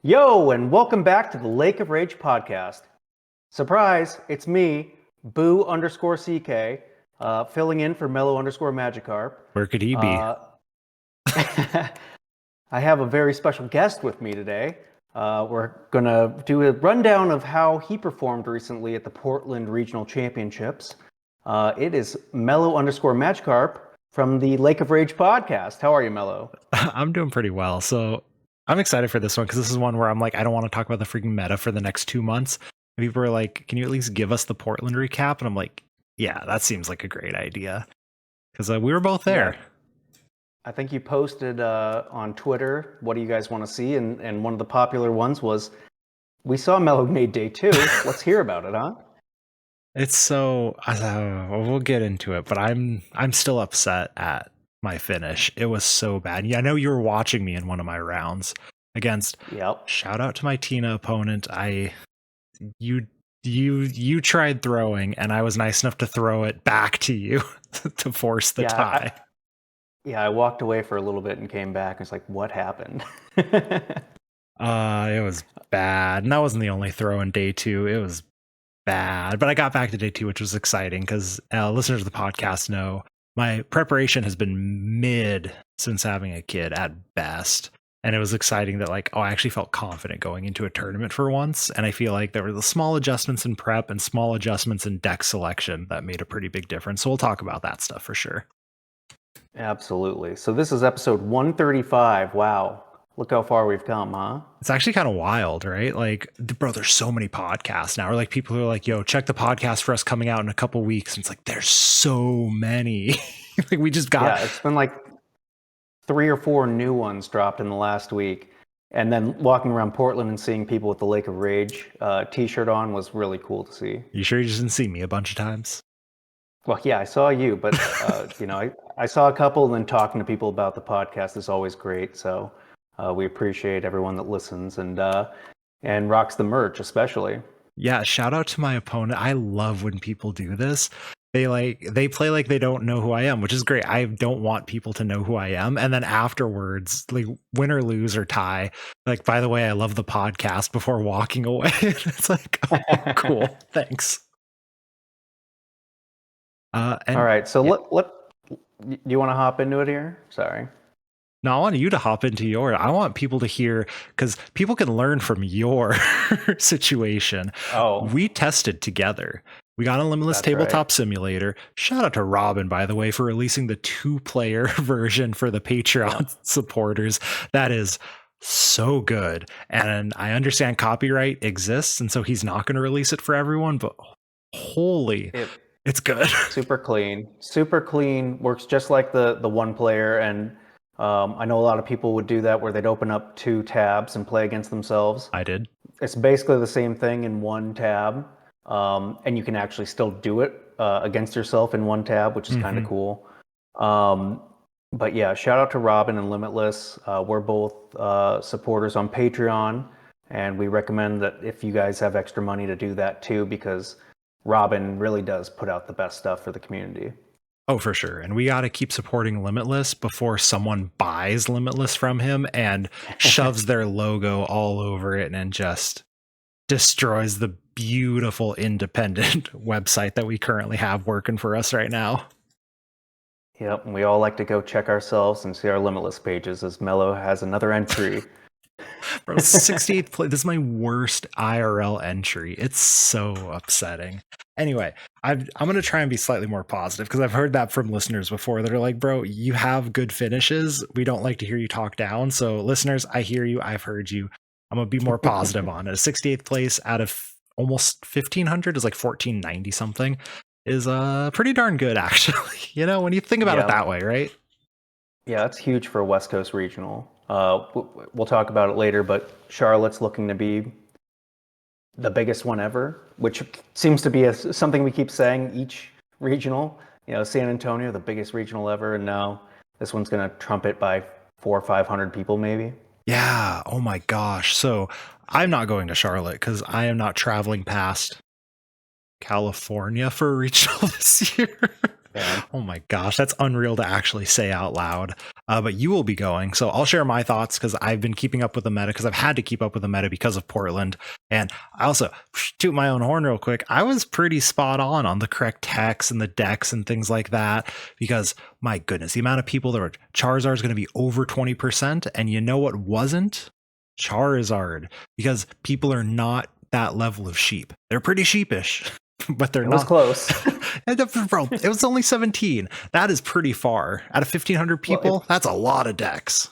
Yo, and welcome back to the Lake of Rage podcast. Surprise, it's me, Boo underscore CK, filling in for Mellow underscore Magikarp. Where could he be? I have a very special guest with me today. We're going to do a rundown of how he performed recently at the Portland Regional Championships. It is Mellow underscore Magikarp from the Lake of Rage podcast. How are you, Mellow? I'm doing pretty well. So I'm excited for this one because this is one where I'm like, I don't want to talk about the freaking meta for the next 2 months. And people are like, can you at least give us the Portland recap? And I'm like, yeah, that seems like a great idea. Because we were both there. Yeah. I think you posted on Twitter, what do you guys want to see? And one of the popular ones was, we saw Mellow made day 2. Let's hear about it, huh? It's so, we'll get into it, but I'm still upset at my finish. It was so bad. Yeah, I know you were watching me in one of my rounds against, shout out to my Tina opponent. You tried throwing and I was nice enough to throw it back to you to force the tie. I walked away for a little bit and came back. It's like, what happened? It was bad. And that wasn't the only throw in day 2. It was bad. But I got back to day 2, which was exciting because listeners of the podcast know my preparation has been mid since having a kid at best. And it was exciting that I actually felt confident going into a tournament for once. And I feel like there were the small adjustments in prep and small adjustments in deck selection that made a pretty big difference. So we'll talk about that stuff for sure. Absolutely. So this is episode 135. Wow. Look how far we've come, huh? It's actually kind of wild, right? Like, bro, there's so many podcasts now. Or like people who are like, yo, check the podcast for us coming out in a couple weeks. And it's like, there's so many. Like we just got... Yeah, it's been like 3 or 4 new ones dropped in the last week. And then walking around Portland and seeing people with the Lake of Rage t-shirt on was really cool to see. You sure you just didn't see me a bunch of times? Well, yeah, I saw you, but I saw a couple, and then talking to people about the podcast is always great. So we appreciate everyone that listens and rocks the merch, especially. Yeah, shout out to my opponent. I love when people do this. They play like they don't know who I am, which is great. I don't want people to know who I am. And then afterwards, like win or lose or tie, like, by the way, I love the podcast before walking away. It's like, oh, cool. Thanks. All right, so yeah. You want to hop into it here? Sorry. No, I want you to hop into your. I want people to hear, because people can learn from your situation. Oh, we tested together. We got a Limitless Tabletop Simulator. Shout out to Robin, by the way, for releasing the 2-player version for the Patreon supporters. That is so good. And I understand copyright exists, and so he's not going to release it for everyone, but holy... It's good. Super clean, works just like the 1-player. And I know a lot of people would do that where they'd open up 2 tabs and play against themselves. I did. It's basically the same thing in 1 tab. And you can actually still do it against yourself in 1 tab, which is kind of cool. But yeah, shout out to Robin and Limitless. We're both supporters on Patreon. And we recommend that if you guys have extra money to do that too, because Robin really does put out the best stuff for the community. Oh, for sure. And we got to keep supporting Limitless before someone buys Limitless from him and shoves their logo all over it and just destroys the beautiful independent website that we currently have working for us right now. Yep. And we all like to go check ourselves and see our Limitless pages as Mellow has another entry. Bro, 68th place. This is my worst IRL entry. It's so upsetting. Anyway, I'm going to try and be slightly more positive because I've heard that from listeners before that are like, bro, you have good finishes. We don't like to hear you talk down. So listeners, I hear you. I've heard you. I'm going to be more positive on it. 68th place out of almost 1,500 is like 1,490 something is pretty darn good, actually. You know, when you think about it that way, right? Yeah, it's huge for a West Coast regional. We'll talk about it later, but Charlotte's looking to be the biggest one ever, which seems to be something we keep saying each regional. You know, San Antonio, the biggest regional ever, and now this one's going to trump it by 400 or 500 people maybe. Yeah. Oh my gosh. So I'm not going to Charlotte because I am not traveling past California for a regional this year. Yeah. Oh my gosh, that's unreal to actually say out loud. but you will be going. So I'll share my thoughts because I've been keeping up with the meta because I've had to keep up with the meta because of Portland. And I also toot my own horn real quick. I was pretty spot on the correct techs and the decks and things like that because my goodness, the amount of people that were Charizard is going to be over 20%. And you know what wasn't? Charizard, because people are not that level of sheep. They're pretty sheepish, but they're not. It was close. Bro, it was only 17. That is pretty far. Out of 1,500 people, that's a lot of decks.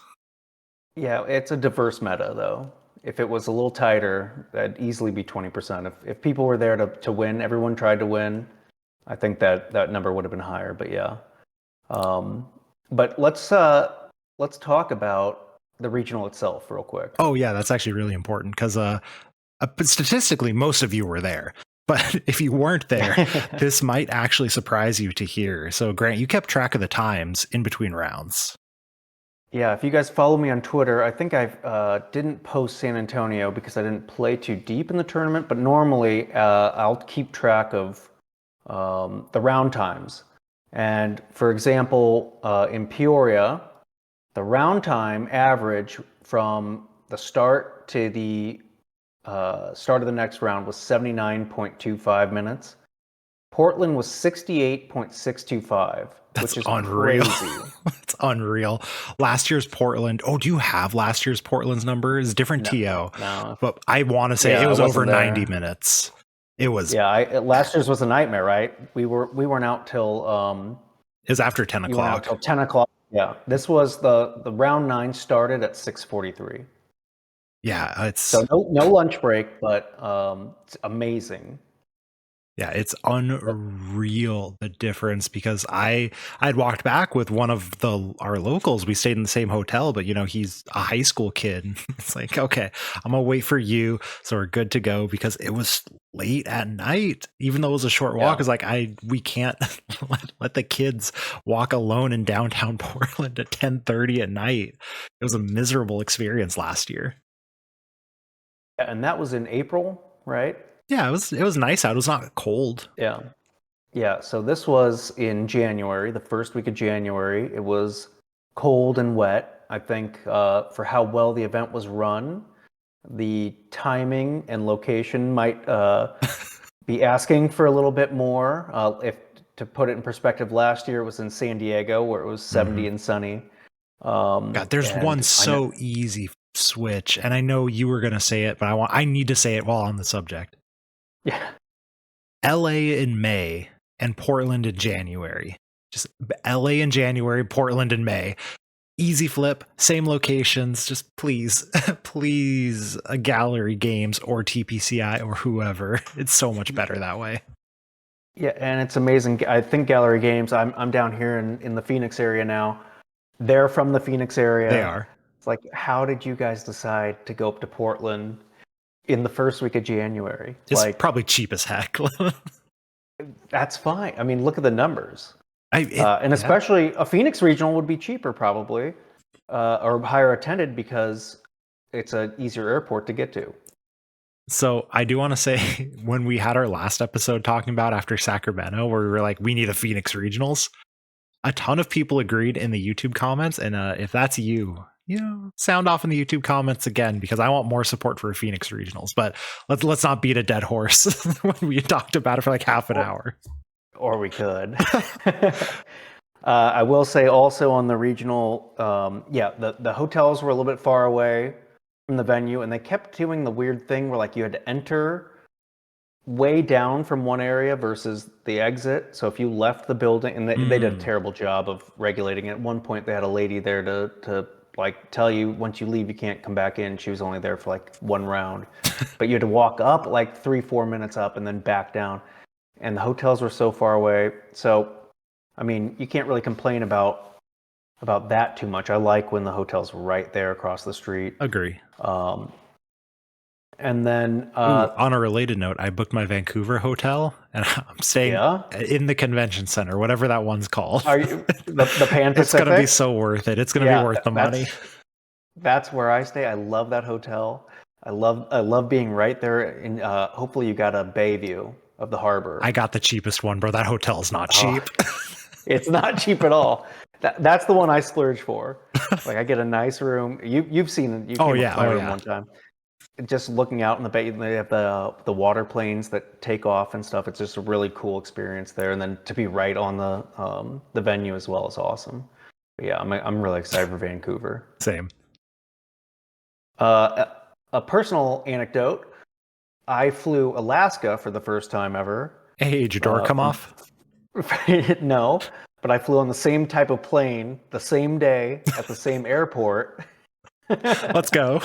Yeah, it's a diverse meta, though. If it was a little tighter, that'd easily be 20%. If people were there to win, everyone tried to win, I think that number would have been higher. But yeah. But let's talk about the regional itself real quick. Oh, yeah, that's actually really important because statistically, most of you were there. But if you weren't there, this might actually surprise you to hear. So, Grant, you kept track of the times in between rounds. Yeah, if you guys follow me on Twitter, I think I didn't post San Antonio because I didn't play too deep in the tournament. But normally, I'll keep track of the round times. And for example, in Peoria, the round time average from the start to the start of the next round was 79.25 minutes. Portland was 68.625, which is unreal. Crazy. It's unreal. Last year's Portland. Oh, do you have last year's Portland's number? It's different TO. No. But I want to say it was over 90 minutes. It was. Yeah, last year's was a nightmare, right? We weren't out till it was after 10 o'clock. Till 10 o'clock. Yeah. This was the round 9 started at 6:43. Yeah, it's so no lunch break, but it's amazing. Yeah, it's unreal the difference because I'd walked back with one of our locals. We stayed in the same hotel, but he's a high school kid. It's like, okay, I'm gonna wait for you, so we're good to go because it was late at night. Even though it was a short walk, it's like we can't let the kids walk alone in downtown Portland at 10:30 at night. It was a miserable experience last year. And that was in April, right? Yeah, it was nice out. It was not cold. Yeah. So this was in January, the first week of January. It was cold and wet. I think for how well the event was run, the timing and location might be asking for a little bit more. If to put it in perspective, last year it was in San Diego where it was 70 and sunny. God, there's one so easy switch, and I know you were going to say it, but I need to say it while on the subject. Yeah. LA in May and Portland in January. Just LA in January, Portland in May. Easy flip, same locations. Just please, please, Gallery Games or TPCI or whoever. It's so much better that way. Yeah, and it's amazing. I think Gallery Games, I'm down here in the Phoenix area now. They're from the Phoenix area. They are. It's like, how did you guys decide to go up to Portland in the first week of January? It's probably cheap as heck. That's fine. I mean, look at the numbers. And especially a Phoenix regional would be cheaper probably, or higher attended because it's an easier airport to get to. So I do want to say when we had our last episode talking about after Sacramento, where we were like, we need a Phoenix regionals, a ton of people agreed in the YouTube comments. And if that's you, sound off in the YouTube comments again, because I want more support for Phoenix regionals. But let's not beat a dead horse when we talked about it for like half an hour. Or we could. I will say also on the regional, the hotels were a little bit far away from the venue, and they kept doing the weird thing where like you had to enter way down from one area versus the exit. So if you left the building, and they did a terrible job of regulating it. At one point, they had a lady there to like tell you once you leave you can't come back in. She was only there for like one round, but you had to walk up like 3-4 minutes up and then back down, and the hotels were so far away. So I mean, you can't really complain about that too much. I like when the hotel's right there across the street. Agree. And then on a related note, I booked my Vancouver hotel and I'm staying in the convention center, whatever that one's called. Are you the Pan Pacific? It's going to be so worth it. It's going to be worth the money. That's where I stay. I love that hotel. I love being right there. And hopefully you got a bay view of the harbor. I got the cheapest one, bro. That hotel's not cheap. It's not cheap at all. That's the one I splurge for. Like I get a nice room. You've seen it. You came up to my room one time. Just looking out in the bay, they have the water planes that take off and stuff. It's just a really cool experience there. And then to be right on the venue as well is awesome. But yeah, I'm really excited for Vancouver. Same. A personal anecdote: I flew Alaska for the first time ever. Hey, did your door come off? No, but I flew on the same type of plane the same day at the same airport. Let's go.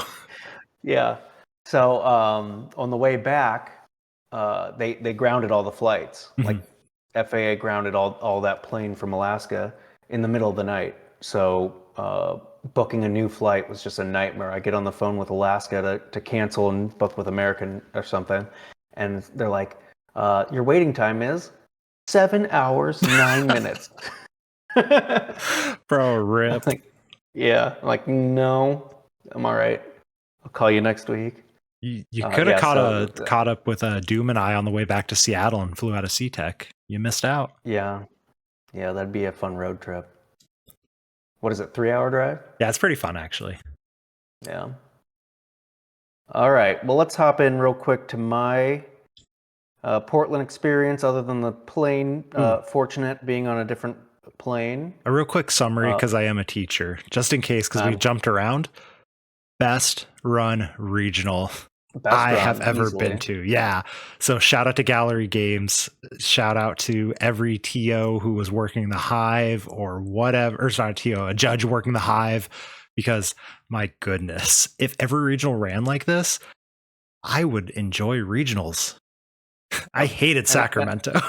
Yeah. So on the way back, they grounded all the flights. Like FAA grounded all that plane from Alaska in the middle of the night. So booking a new flight was just a nightmare. I get on the phone with Alaska to cancel and book with American or something, and they're like, "Your waiting time is 7 hours 9 minutes." Bro, rip. I'm like, no, I'm all right. I'll call you next week. You could have caught up with Doom and I on the way back to Seattle and flew out of SeaTech. You missed out. Yeah, that'd be a fun road trip. What is it, 3-hour drive? Yeah, it's pretty fun actually. Yeah. All right, well, let's hop in real quick to my Portland experience, other than the plane, fortunate being on a different plane. A real quick summary, because I am a teacher, just in case, because we jumped around. Best run regional I have ever been to. Yeah. So shout out to Gallery Games. Shout out to every TO who was working the Hive or whatever. Or it's not a TO, a judge working the Hive. Because my goodness, if every regional ran like this, I would enjoy regionals. I hated Sacramento.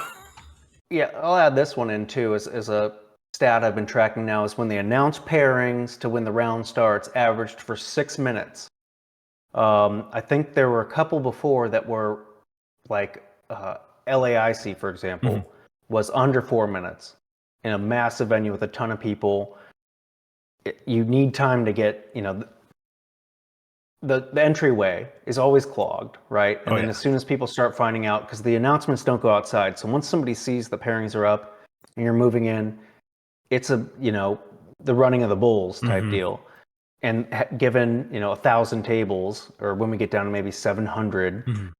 Yeah, I'll add this one in too as a stat I've been tracking now, is when they announce pairings to when the round starts, averaged for 6 minutes. I think there were a couple before that were like LAIC, for example, was under 4 minutes in a massive venue with a ton of people. You need time to get, the entryway is always clogged, right? And then as soon as people start finding out, because the announcements don't go outside. So once somebody sees the pairings are up and you're moving in, it's the running of the bulls type deal. And given 1,000 tables, or when we get down to maybe 700,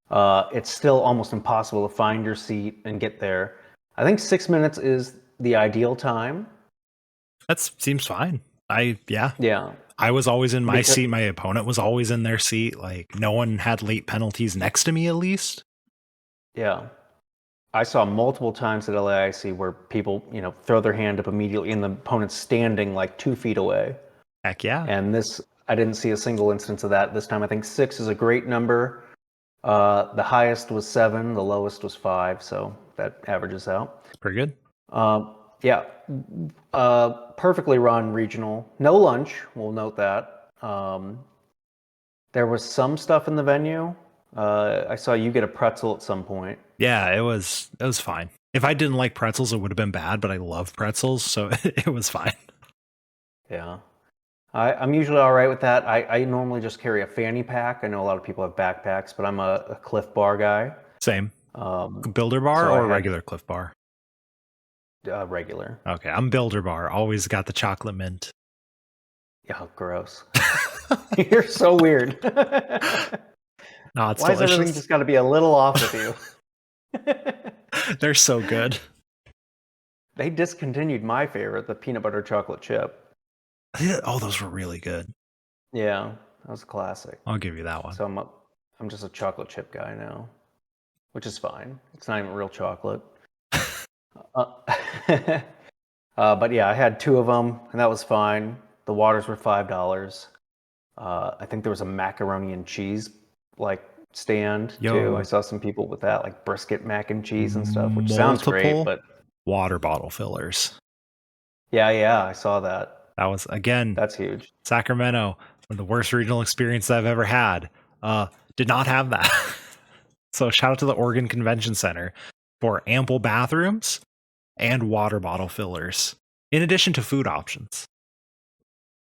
it's still almost impossible to find your seat and get there. I think 6 minutes is the ideal time. That seems fine. Yeah. I was always in my seat. My opponent was always in their seat. Like, no one had late penalties next to me, at least. Yeah. I saw multiple times at LAIC where people, throw their hand up immediately and the opponent's standing like 2 feet away. Heck yeah. And I didn't see a single instance of that this time. I think 6 is a great number. The highest was 7, the lowest was 5, so that averages out. Pretty good. Perfectly run regional. No lunch, we'll note that. There was some stuff in the venue. I saw you get a pretzel at some point. Yeah, it was fine. If I didn't like pretzels, it would have been bad, but I love pretzels, so it was fine. Yeah. I'm usually all right with that. I normally just carry a fanny pack. I know a lot of people have backpacks, but I'm a Cliff Bar guy. Same. Builder Bar or regular Cliff Bar? Regular. Okay, I'm Builder Bar. Always got the chocolate mint. Oh, gross. You're so weird. No, it's Why delicious. is everything just got to be a little off with you? They're so good. They discontinued my favorite, the peanut butter chocolate chip. Oh, those were really good. Yeah, that was a classic. I'll give you that one. So I'm just a chocolate chip guy now, which is fine. It's not even real chocolate. But yeah, I had 2 of them, and that was fine. The waters were $5. I think there was a macaroni and cheese stand too. I saw some people with that, like brisket mac and cheese and stuff, which sounds great. But water bottle fillers. Yeah, I saw that. That was, again, that's huge. Sacramento, one of the worst regional experiences I've ever had. Did not have that. So shout out to the Oregon Convention Center for ample bathrooms and water bottle fillers, in addition to food options.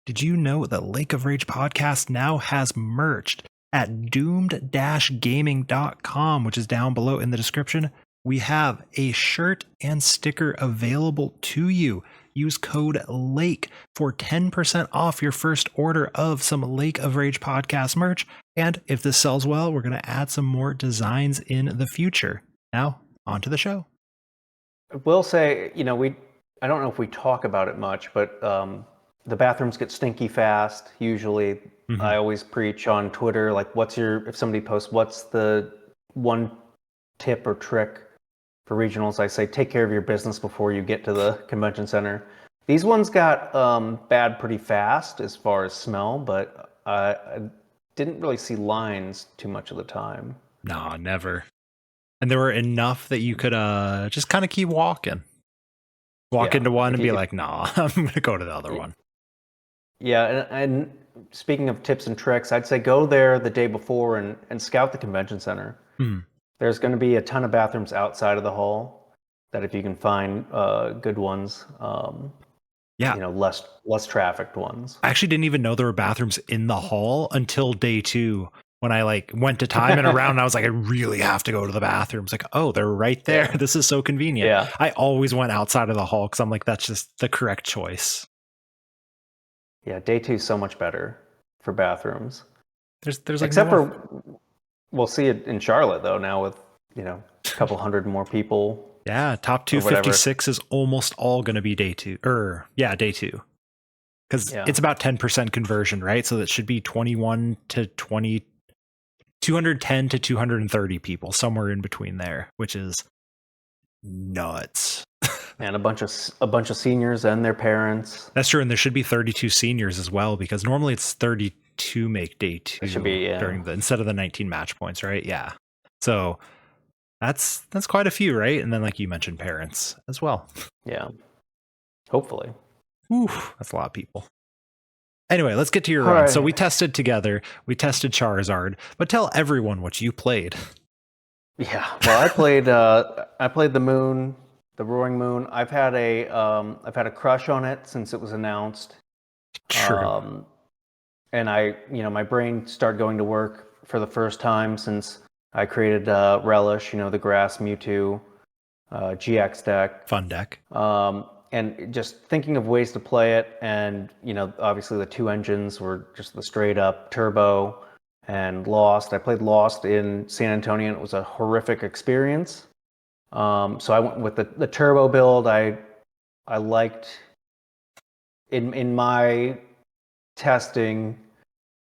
Did you know that Lake of Rage podcast now has merch at doomed-gaming.com, which is down below in the description? We have a shirt and sticker available to you. use code LAKE for 10% off your first order of some Lake of Rage podcast merch. And if this sells well, we're going to add some more designs in the future. Now, on to the show. I will say, I don't know if we talk about it much, but the bathrooms get stinky fast, usually. Mm-hmm. I always preach on Twitter, like, if somebody posts, what's the one tip or trick for regionals? I say, take care of your business before you get to the convention center. These ones got bad pretty fast as far as smell, but I didn't really see lines too much of the time. No, never. And there were enough that you could just kind of keep walking. Walk into one and be like, nah, I'm going to go to the other one. Yeah, and speaking of tips and tricks, I'd say go there the day before and scout the convention center. Mm. There's going to be a ton of bathrooms outside of the hall that if you can find good ones, less trafficked ones. I actually didn't even know there were bathrooms in the hall until day 2. When I went to time and around, and I was like, I really have to go to the bathroom. It's like, oh, they're right there. Yeah. This is so convenient. Yeah. I always went outside of the hall because I'm like, that's just the correct choice. Yeah, day 2 is so much better for bathrooms. There's like except for we'll see it in Charlotte though now with a couple hundred more people. Yeah, top 256 is almost all going to be day 2. Day 2. Because it's about 10% conversion, right? So that should be 21 to 20. 210 to 230 people, somewhere in between there, which is nuts. And a bunch of seniors and their parents. That's true, and there should be 32 seniors as well, because normally it's 32 make day 2. It should be, instead of the 19 match points, right? Yeah. So that's quite a few, right? And then, like you mentioned, parents as well. Yeah. Hopefully. Ooh, that's a lot of people. Anyway, let's get to your run. Right. So we tested together. We tested Charizard, but tell everyone what you played. Yeah, well, I played the Moon, the Roaring Moon. I've had a crush on it since it was announced. True. And my brain started going to work for the first time since I created Relish, the Grass Mewtwo GX deck. Fun deck. And just thinking of ways to play it, and obviously the 2 engines were just the straight up Turbo and Lost. I played Lost in San Antonio, and it was a horrific experience. So I went with the Turbo build. I liked in my testing,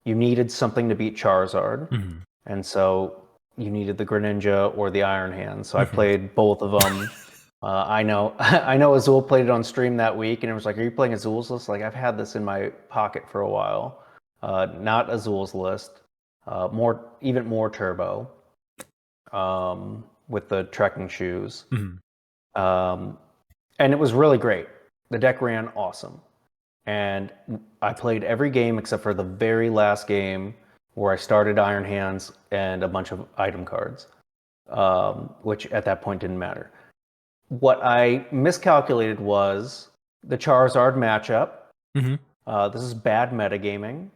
you needed something to beat Charizard, mm-hmm. and so you needed the Greninja or the Iron Hand. So I played both of them. I know Azul played it on stream that week, and it was like, are you playing Azul's list? Like, I've had this in my pocket for a while. Not Azul's list. Even more Turbo. With the trekking shoes. Mm-hmm. And it was really great. The deck ran awesome. And I played every game except for the very last game where I started Iron Hands and a bunch of item cards, which at that point didn't matter. What I miscalculated was the Charizard matchup. Mm-hmm. This is bad metagaming.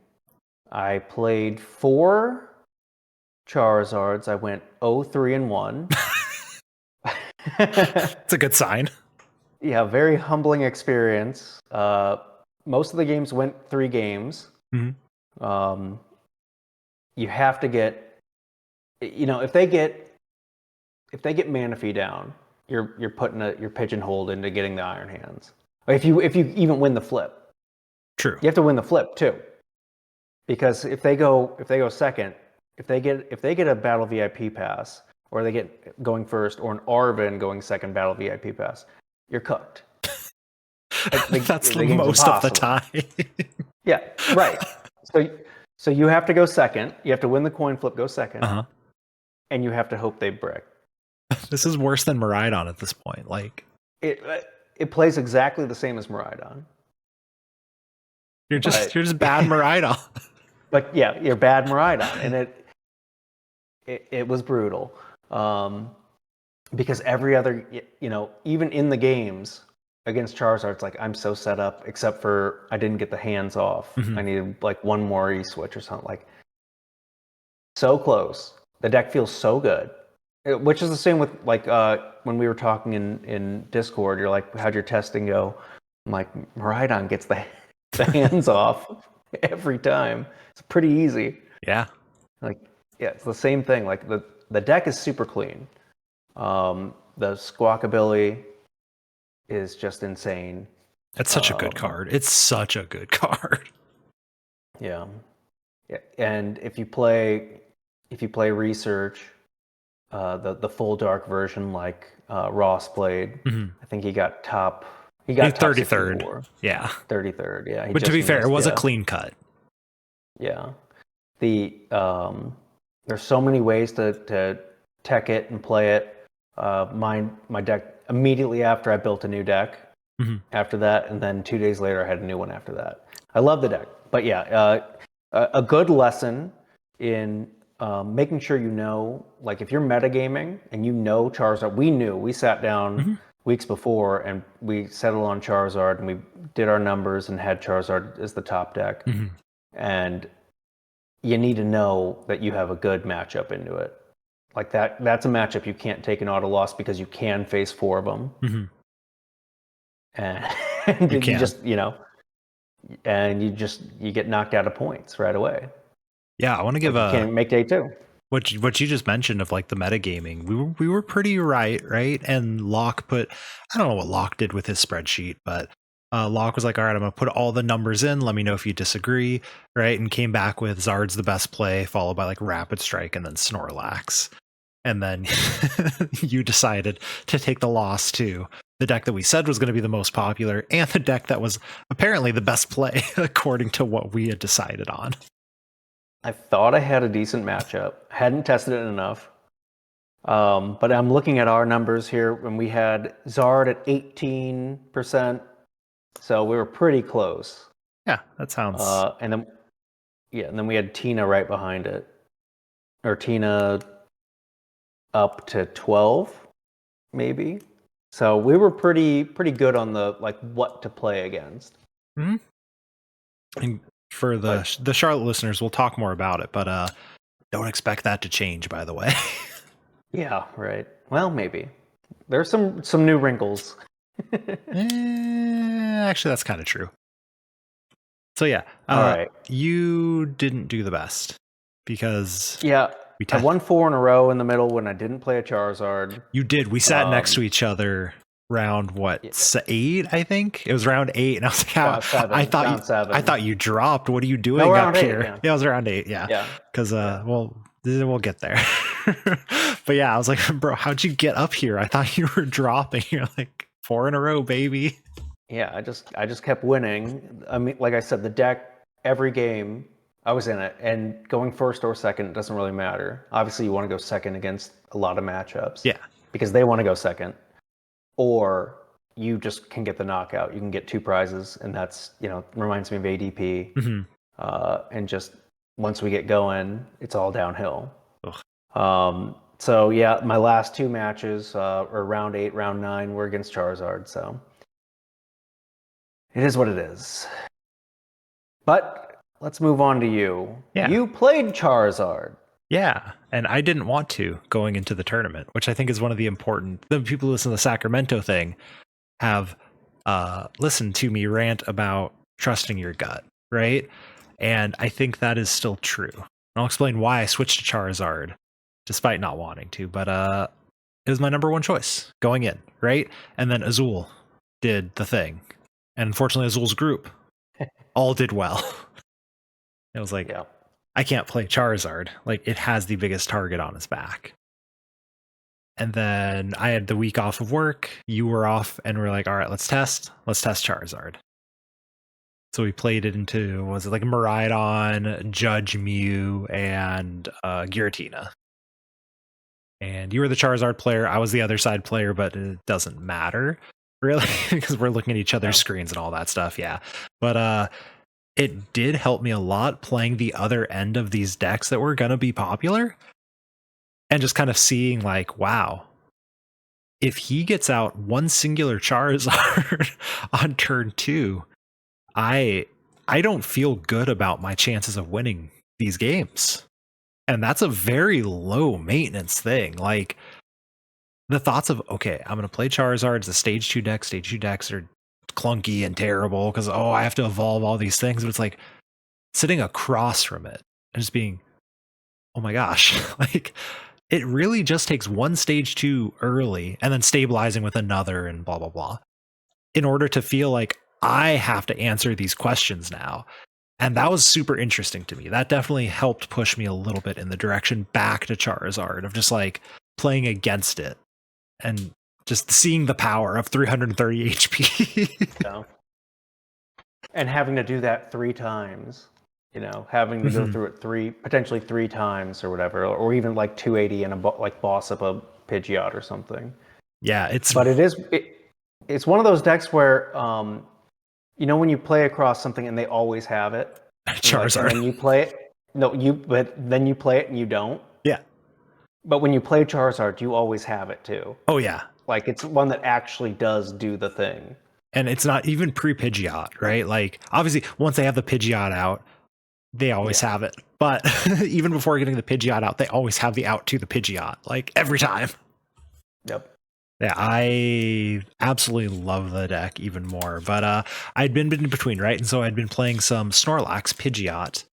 I played 4 Charizards. I went 0-3-1. It's a good sign. Yeah, very humbling experience. Most of the games went 3 games. Mm-hmm. You have to get, if they get Manaphy down, you're putting your pigeonholed into getting the Iron Hands. If you even win the flip. True. You have to win the flip too. Because if they go second, if they get a Battle VIP Pass, or they get going first, or an Arven going second Battle VIP Pass, you're cooked. That's the most of the time. Yeah, right. So you have to go second. You have to win the coin flip, go second. Uh-huh. And you have to hope they brick. This is worse than Miraidon at this point. Like it plays exactly the same as Miraidon. You're just bad Miraidon. But yeah, you're bad Miraidon, and it was brutal. Because every other, even in the games against Charizard, it's like, I'm so set up, except for I didn't get the hands off. Mm-hmm. I needed like one more E-switch or something. Like, so close. The deck feels so good. Which is the same with like when we were talking in Discord. You're like, how'd your testing go? like, Miraidon gets the hands off every time. It's pretty easy. Yeah. Like, yeah, it's the same thing. Like the deck is super clean. The Squawkabilly is just insane. It's such a good card. It's such a good card. Yeah. Yeah. And if you play Research, the full dark version like Ross played, I think he got top. He got top 33rd. 64. Yeah. 33rd. Yeah. But to be fair, it was a clean cut. Yeah. There's so many ways to tech it and play it. My deck immediately after I built a new deck. After that, and then 2 days later I had a new one after that. I love the deck, but yeah, a good lesson in making sure you know, like if you're metagaming and you know Charizard. We sat down weeks before and we settled on Charizard and we did our numbers and had Charizard as the top deck. And you need to know that you have a good matchup into it. Like that's a matchup you can't take an auto loss because you can face 4 of them. And you just, and you get knocked out of points right away. Yeah, I want to give you can't make day 2. What you just mentioned of like the metagaming, we were pretty right? And Locke I don't know what Locke did with his spreadsheet, but Locke was like, all right, I'm gonna put all the numbers in, let me know if you disagree, right? And came back with Zard's the best play, followed by like Rapid Strike and then Snorlax. And then you decided to take the loss to the deck that we said was going to be the most popular and the deck that was apparently the best play according to what we had decided on. I thought I had a decent matchup. Hadn't tested it enough. But I'm looking at our numbers here when we had Zard at 18%. So we were pretty close. Yeah, that sounds. And then we had Tina right behind it. Or Tina up to 12, maybe. So we were pretty good on the like what to play against. And for the Charlotte listeners, we'll talk more about it, but don't expect that to change, by the way. Yeah, right. Well, maybe there's some new wrinkles. Actually, that's kind of true. So yeah, all right. You didn't do the best because I won 4 in a row in the middle when I didn't play a Charizard. You did. We sat next to each other round 8, I think. It was round 8, and I was like, I thought you dropped. What are you doing up here? Yeah, it was round 8. Yeah. Because we'll get there. But yeah, I was like, bro, how'd you get up here? I thought you were dropping. You're like 4 in a row, baby. Yeah, I just kept winning. I mean, like I said, the deck every game I was in it, and going first or second doesn't really matter. Obviously, you want to go second against a lot of matchups. Yeah. Because they want to go second. Or you just can get the knockout. You can get 2 prizes, and that's, reminds me of ADP. And just once we get going, it's all downhill. So yeah, my last 2 matches, or round 8, round 9, were against Charizard. So it is what it is. But let's move on to you. Yeah. You played Charizard. Yeah, and I didn't want to going into the tournament, which I think is one of the people who listen to the Sacramento thing have listened to me rant about trusting your gut, right? And I think that is still true. And I'll explain why I switched to Charizard, despite not wanting to, but it was my number 1 choice going in, right? And then Azul did the thing. And unfortunately, Azul's group all did well. It was like, I can't play Charizard. Like, it has the biggest target on its back. And then I had the week off of work. You were off, and we're like, all right, let's test Charizard. So we played it into, was it like Miraidon, Judge Mew, and Giratina. And you were the Charizard player. I was the other side player, but it doesn't matter, really, because we're looking at each other's screens and all that stuff. Yeah. But it did help me a lot playing the other end of these decks that were going to be popular and just kind of seeing like, wow, if he gets out one singular Charizard on turn 2, I don't feel good about my chances of winning these games. And that's a very low maintenance thing. Like, the thoughts of, okay, I'm going to play Charizard. It's a stage 2 deck. Stage 2 decks are clunky and terrible because, oh, I have to evolve all these things. But it's like sitting across from it and just being, oh my gosh, like it really just takes one stage 2 early and then stabilizing with another and blah, blah, blah, in order to feel like I have to answer these questions now. And that was super interesting to me. That definitely helped push me a little bit in the direction back to Charizard of just like playing against it and just seeing the power of 330 HP. Yeah. And having to do that 3 times, you know, having to go through it potentially three times or whatever, or even like 280 and like boss up a Pidgeot or something. Yeah, it's one of those decks where you know when you play across something and they always have it, Charizard. And you play it, but then you play it and you don't. Yeah. But when you play Charizard, you always have it too. Oh yeah. Like it's one that actually does do the thing. And it's not even pre-Pidgeot, right? Like obviously once they have the Pidgeot out, they always have it. But even before getting the Pidgeot out, they always have the out to the Pidgeot, like every time. Yep. Yeah, I absolutely love the deck even more. But I'd been in between, right? And so I'd been playing some Snorlax Pidgeot,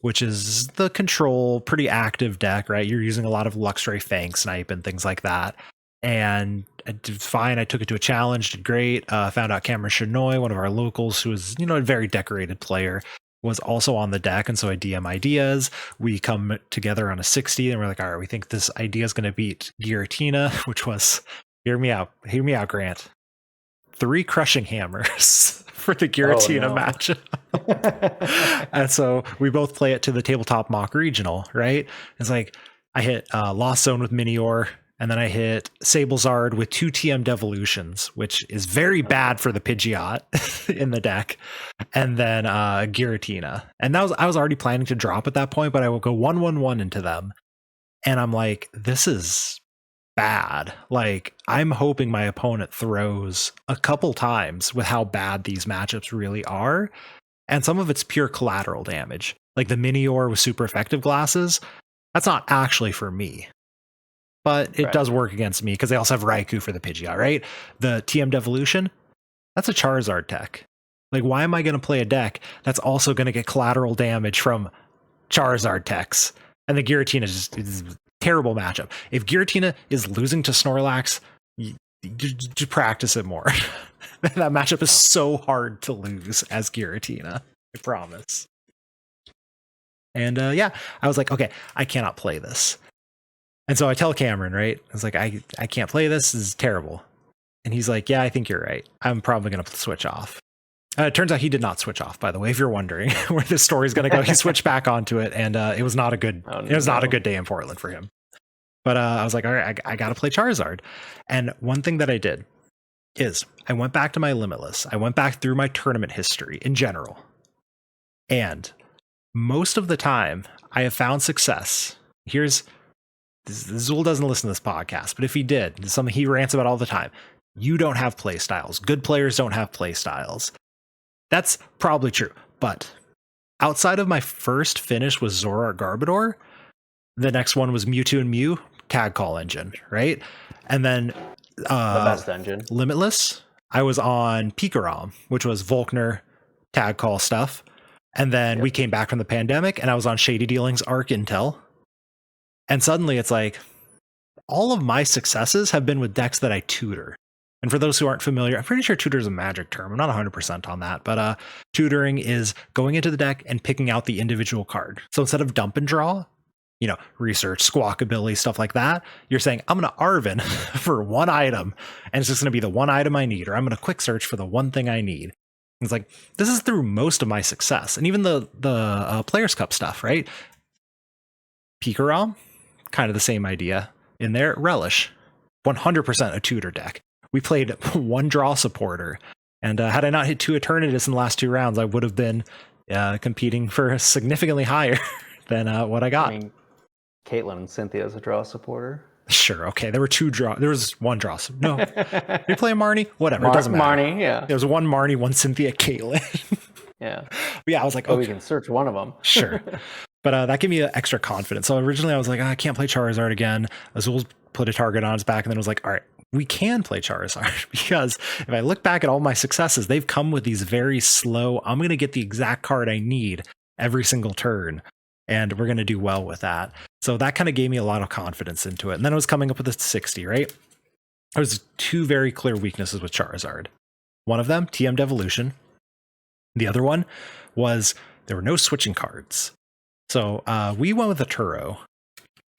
which is the control, pretty active deck, right? You're using a lot of Luxray Fang Snipe and things like that. And I did fine. I took it to a challenge, did great. Found out Cameron Shinoy, one of our locals, who is, you know, a very decorated player, was also on the deck. And so I DM ideas. We come together on a 60 and we're like, all right, we think this idea is going to beat Giratina, which was, hear me out, Grant. 3 crushing hammers for the Giratina matchup. And so we both play it to the tabletop mock regional, right? It's like I hit Lost Zone with Minior, and then I hit Sablezard with 2 TM Devolutions, which is very bad for the Pidgeot in the deck. And then Giratina. And I was already planning to drop at that point, but I will go 1/1/1 into them. And I'm like, this is bad. Like, I'm hoping my opponent throws a couple times with how bad these matchups really are. And some of it's pure collateral damage. Like the Minior with super effective glasses, that's not actually for me. But it does work against me because they also have Raikou for the Pidgeot, right? The TM Devolution, that's a Charizard tech. Like, why am I going to play a deck that's also going to get collateral damage from Charizard techs? And the Giratina is a terrible matchup. If Giratina is losing to Snorlax, you practice it more. That matchup is so hard to lose as Giratina, I promise. And yeah, I was like, okay, I cannot play this. And so I tell Cameron, right? I was like, I can't play this. This is terrible. And he's like, yeah, I think you're right. I'm probably going to switch off. It turns out he did not switch off, by the way, if you're wondering where this story is going to go. He switched back onto it, and it was not a good not a good day in Portland for him. But I was like, all right, I got to play Charizard. And one thing that I did is I went back to my Limitless. I went back through my tournament history in general. And most of the time, I have found success. Zool doesn't listen to this podcast, but if he did, it's something he rants about all the time. You don't have play styles. Good players don't have play styles. That's probably true. But outside of my first finish with Zoroark Garbodor, the next one was Mewtwo and Mew, tag call engine, right? And then the best engine. Limitless, I was on Pikarom, which was Volkner tag call stuff. And then we came back from the pandemic and I was on Shady Dealings Arc Intel. And suddenly it's like all of my successes have been with decks that I tutor. And for those who aren't familiar, I'm pretty sure tutor is a magic term. I'm not 100% on that, but tutoring is going into the deck and picking out the individual card. So instead of dump and draw, you know, research, squawkabilly, stuff like that, you're saying, I'm going to Arven for one item, and it's just going to be the one item I need, or I'm going to quick search for the one thing I need. And it's like, this is through most of my success. And even the Players' Cup stuff, right? Pikarom, kind of the same idea in there. Relish, 100% a tutor deck. We played one draw supporter, and had I not hit 2 Eternatus in the last 2 rounds, I would have been competing for significantly higher than what I got. I mean, Caitlin and Cynthia as a draw supporter. Sure, okay. There was one draw. No, you play Marnie? Whatever, it doesn't matter. Marnie, yeah. There was one Marnie, one Cynthia, Caitlin. Yeah. But yeah, I was like, we can search one of them. Sure. But that gave me extra confidence. So originally I was like, I can't play Charizard again. Azul put a target on his back, and then it was like, all right, we can play Charizard because if I look back at all my successes, they've come with these very slow, I'm going to get the exact card I need every single turn, and we're going to do well with that. So that kind of gave me a lot of confidence into it. And then I was coming up with a 60, right? There was 2 very clear weaknesses with Charizard. One of them, TM Devolution. The other one was there were no switching cards. So we went with a Turo.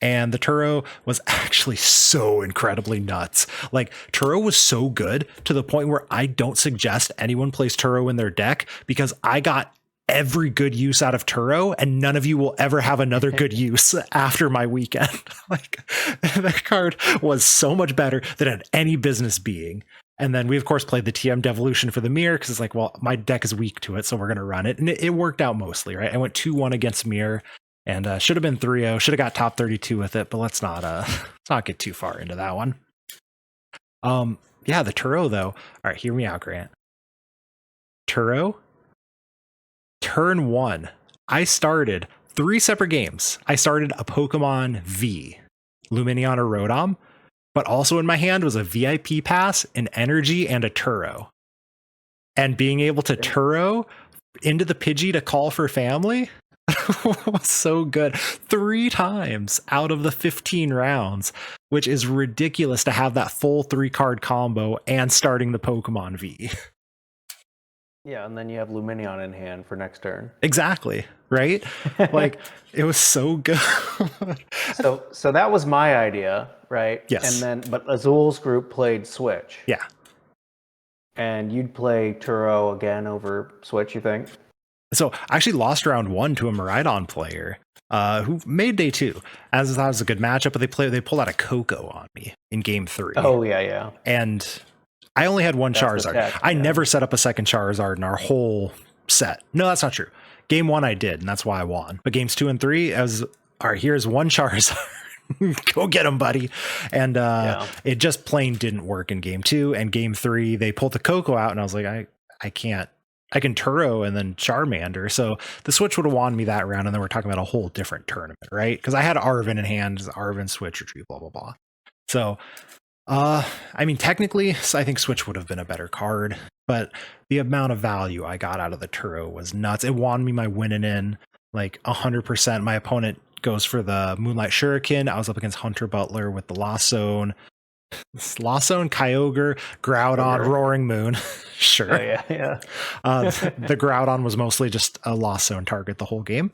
And the Turo was actually so incredibly nuts. Like, Turo was so good to the point where I don't suggest anyone plays Turo in their deck, because I got every good use out of Turo, and none of you will ever have another good use after my weekend. Like, that card was so much better than it had any business being. And then we, of course, played the TM Devolution for the mirror, because it's like, well, my deck is weak to it, so we're going to run it. And it worked out mostly, right? I went 2-1 against mirror. And should have been 3-0, should have got top 32 with it, but let's not get too far into that one. Yeah, the Turo though. All right, hear me out, Grant. Turo, turn 1, I started 3 separate games. I started a Pokemon V, Lumineon or Rotom, but also in my hand was a VIP pass, an energy, and a Turo. And being able to Turo into the Pidgey to call for family was so good. 3 times out of the 15 rounds, which is ridiculous to have that full 3-card combo and starting the Pokemon V. Yeah, and then you have Lumineon in hand for next turn. Exactly, right? Like, it was so good. So that was my idea, right? Yes. And then, but Azul's group played Switch. Yeah. And you'd play Turo again over Switch, you think? So I actually lost round 1 to a Miraidon player who made day 2. As I thought it was a good matchup, but they pulled out a Coco on me in game 3. Oh, yeah. And I only had 1 Charizard. Tech, I never set up a second Charizard in our whole set. No, that's not true. Game 1 I did, and that's why I won. But games 2 and 3, I was, all right, here's 1 Charizard. Go get him, buddy. And it just plain didn't work in game 2. And game 3, they pulled the Coco out, and I was like, I can't. I can Turo and then Charmander. So the Switch would have won me that round. And then we're talking about a whole different tournament, right? Because I had Arven in hand, Arven Switch retreat, blah, blah, blah. So, I mean, technically, I think Switch would have been a better card, but the amount of value I got out of the Turo was nuts. It won me my winning in like 100%. My opponent goes for the Moonlight Shuriken. I was up against Hunter Butler with the Lost Zone, Kyogre, Groudon, Roaring Moon. Sure. Oh, yeah. The Groudon was mostly just a Lost Zone target the whole game.